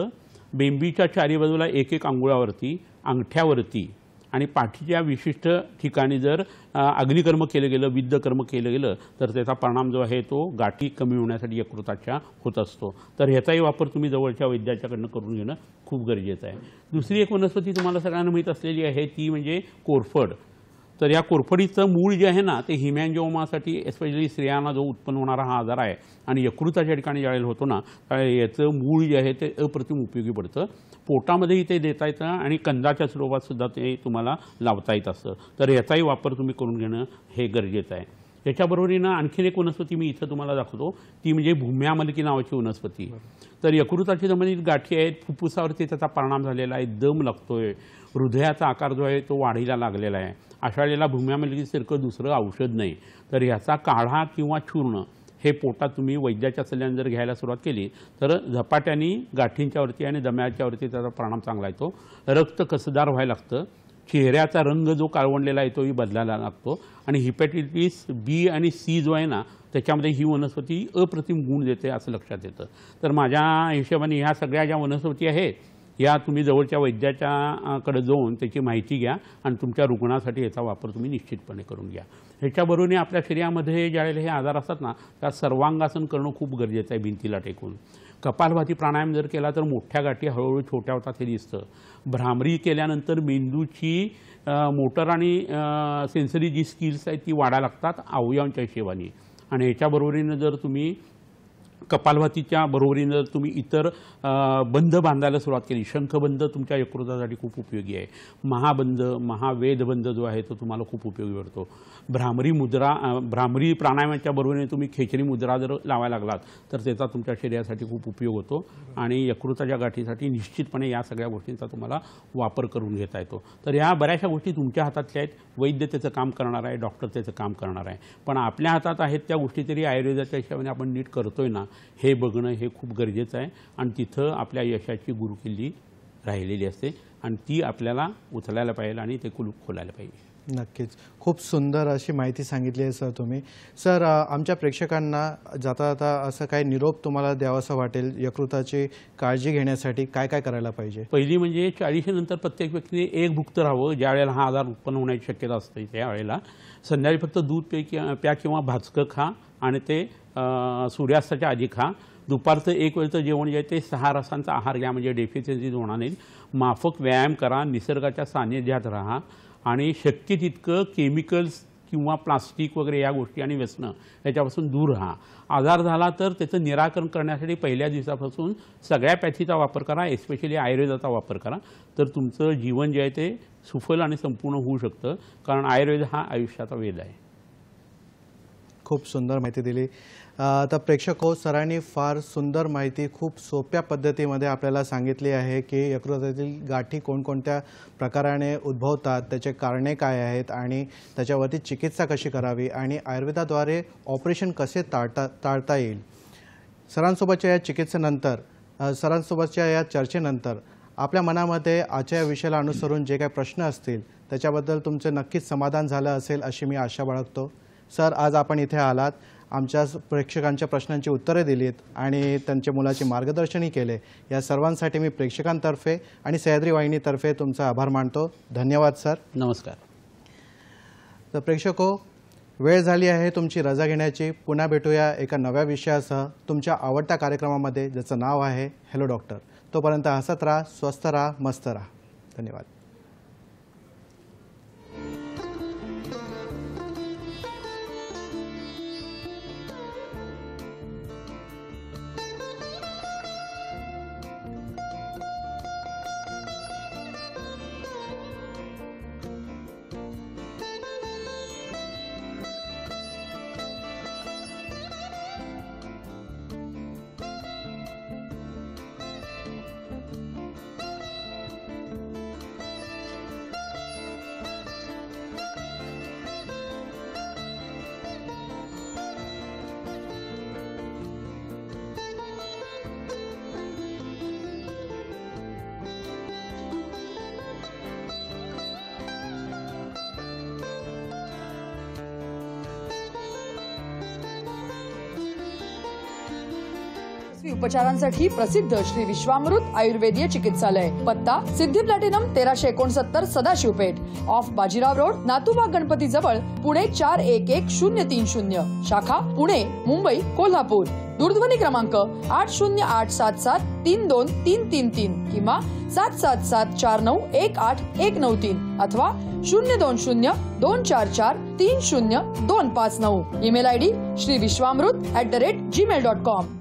बेंबीच्या चारी बाजूला 1-1 अंगुळावरती, अंगठ्यावरती आणि पाठीच्या विशिष्ट ठिकाणी जर अग्निकर्म केलं गेलं, विद्धकर्म केलं गेलं तर त्याचा परिणाम जो आहे तो गाठी कमी होण्यासाठी यकृताच्या होत असतो. तर ह्याचाही वापर तुम्ही जवळच्या वैद्याच्याकडनं करून घेणं खूप गरजेचं आहे. दुसरी एक वनस्पती तुम्हाला सगळ्यांना माहीत असलेली आहे ती म्हणजे कोरफड. तर या कोरफडीचं मूळ जे आहे ना ते हिमॅन्जिओमासाठी एस्पेशली स्त्रियांना जो उत्पन्न होणारा हा आजार आहे आणि यकृताच्या ठिकाणी ज्यावेळेला होतो ना त्यावेळेला याचं मूळ जे आहे ते अप्रतिम उपयोगी पडतं. पोटामध्येही ते देता येतं आणि कंदाच्या स्वरूपात सुद्धा ते तुम्हाला लावता येत असतं. तर याचाही वापर तुम्ही करून घेणं हे गरजेचं आहे. त्याच्याबरोबरीनं आणखीन एक वनस्पती मी इथं तुम्हाला दाखवतो ती म्हणजे भूम्यामलकी नावाची वनस्पती. तर यकृताची संबंधित गाठी आहेत, फुफ्फुसावरती त्याचा परिणाम झालेला आहे, दम लागतोय, हृदयाचा आकार जो आहे तो वाढीला लागलेला आहे. अशा वेळेला भूम्यामलकीसारखं दुसरं औषध नाही. तर ह्याचा काढा किंवा चूर्ण हे पोटात तुम्ही वैद्याच्या सल्ल्याने जर घ्यायला सुरुवात केली तर झपाट्याने गाठींच्यावरती आणि दम्याच्यावरती त्याचा परिणाम चांगला येतो. रक्त कसदार व्हायला लागतं, चेहऱ्याचा रंग जो काळवंडलेला आहे तोही बदलायला लागतो आणि हिपॅटायटिस बी आणि सी जो आहे ना त्याच्यामध्ये ही वनस्पती अप्रतिम गुण देते असं लक्षात येतं. तर माझ्या हिशोबाने ह्या सगळ्या ज्या वनस्पती आहेत या तुम्ही जवळच्या वैद्याच्याकडे जाऊन त्याची माहिती घ्या आणि तुमच्या रुग्णासाठी याचा वापर तुम्ही निश्चितपणे करून घ्या. ह्याच्याबरोबर आपल्या शरीरामध्ये ज्यावेळेला हे आजार असतात ना त्यात सर्वांगासन करणं खूप गरजेचं आहे भिंतीला टेकून. कपालभाती प्राणायाम जर केला तर मोठ्या गाठी हळूहळू छोट्या होतात हे दिसतं. भ्रामरी केल्यानंतर मेंदूची मोटर आणि सेन्सरी जी स्किल्स आहेत ती वाढायला लागतात अवयवांच्या हिशेबाने. आणि ह्याच्याबरोबरीनं जर तुम्ही कपालभातीच्या बरोबरीनं जर तुम्ही इतर बंध बांधायला सुरुवात केली, शंखबंध तुमच्या यकृतासाठी खूप उपयोगी आहे. महाबंध, महावेदबंध जो आहे तो तुम्हाला खूप उपयोगी पडतो. भ्रामरी प्राणायामाच्या बरोबरीने तुम्ही खेचरी मुद्रा जर लावायला लागलात तर त्याचा तुमच्या शरीरासाठी खूप उपयोग होतो आणि यकृताच्या गाठीसाठी निश्चितपणे या सगळ्या गोष्टींचा तुम्हाला वापर करून घेता येतो. तर ह्या बऱ्याचशा गोष्टी तुमच्या हातातल्या आहेत. वैद्य त्याचं काम करणार आहे, डॉक्टर त्याचं काम करणार आहे, पण आपल्या हातात आहेत त्या गोष्टी तरी आयुर्वेदाच्या हिशोबाने आपण नीट करतोय ना हे बघणं हे खूप गरजेचं आहे. आणि तिथं आपल्या यशाची गुरुकिल्ली राहिलेली असते आणि ती आपल्याला उचलायला पाहिजे आणि ते कुलूप खोलायला पाहिजे. नक्कीच खूप सुंदर अशी माहिती सांगितली आहे सर तुम्ही. सर आमच्या प्रेक्षकांना जाता जाता असं काही निरोप तुम्हाला द्यावासा वाटेल यकृताची काळजी घेण्यासाठी काय काय करायला पाहिजे? पहिली म्हणजे 40 नंतर प्रत्येक व्यक्तीने एक भुक्त राहावं. ज्या वेळेला हा आजार उत्पन्न होण्याची शक्यता असते त्यावेळेला संध्याकाळी फक्त दूध प्या किंवा भाजकं खा आणि ते सूर्यास्ताच्या आधी खा. दुपारचं एक वेळचं जेवण जे आहे ते 6 रसांचा आहार घ्या म्हणजे डेफिशियन्सी होणार नाही. माफक व्यायाम करा, निसर्गाच्या सानिध्यात राहा आणि शक्य तितकं केमिकल्स किंवा प्लास्टिक वगैरे या गोष्टी आणि व्यसनं याच्यापासून दूर राहा. आजार झाला तर त्याचं निराकरण करण्यासाठी पहिल्या दिवसापासून सगळ्या पॅथीचा वापर करा, एस्पेशली आयुर्वेदाचा वापर करा. तर तुमचं जीवन जे आहे ते सुफल आणि संपूर्ण होऊ शकतं, कारण आयुर्वेद हा आयुष्याचा वेद आहे. खूप सुंदर माहिती दिली. तर प्रेक्षक हो, सरांनी फार सुंदर माहिती खूप सोप्या पद्धतीमध्ये आपल्याला सांगितली आहे की यकृतातील गाठी कोणकोणत्या प्रकाराने उद्भवतात, त्याचे कारणे काय आहेत आणि त्याच्यावरती चिकित्सा कशी करावी आणि आयुर्वेदाद्वारे ऑपरेशन कसे टाळता येईल. सरांसोबतच्या या चिकित्सेनंतर सरांसोबतच्या या चर्चेनंतर आपल्या मनामध्ये आजच्या या विषयाला अनुसरून जे काही प्रश्न असतील त्याच्याबद्दल तुमचे नक्कीच समाधान झालं असेल अशी मी आशा बाळगतो. सर, आज आपण इथे आलात, आमच्या प्रेक्षकांच्या प्रश्नांची उत्तरे दिलीत आणि त्यांच्या मुलाचे मार्गदर्शनही केले. या सर्वांसाठी मी प्रेक्षकांतर्फे आणि सह्याद्री वाहिनीतर्फे तुमचा आभार मानतो. धन्यवाद सर. नमस्कार. तर प्रेक्षक हो, वेळ झाली आहे तुमची रजा घेण्याची. पुन्हा भेटूया एका नव्या विषयासह तुमच्या आवडत्या कार्यक्रमामध्ये ज्याचं नाव आहे हॅलो डॉक्टर. तोपर्यंत हसत राहा, स्वस्थ राहा, मस्त राहा. धन्यवाद. यशस्वी उपचारांसाठी प्रसिद्ध श्री विश्वामृत आयुर्वेदीय चिकित्सालय. पत्ता Siddhi platinum 1369 Sadashivpeth off Bajirao road, Natubag Ganpati जवळ, पुणे 411030. शाखा पुणे, मुंबई, कोल्हापूर. दूरध्वनी क्रमांक 8087732333 किंवा 7774918193 अथवा 02024430259. Email ID श्रीविश्वामृत@gmail.com.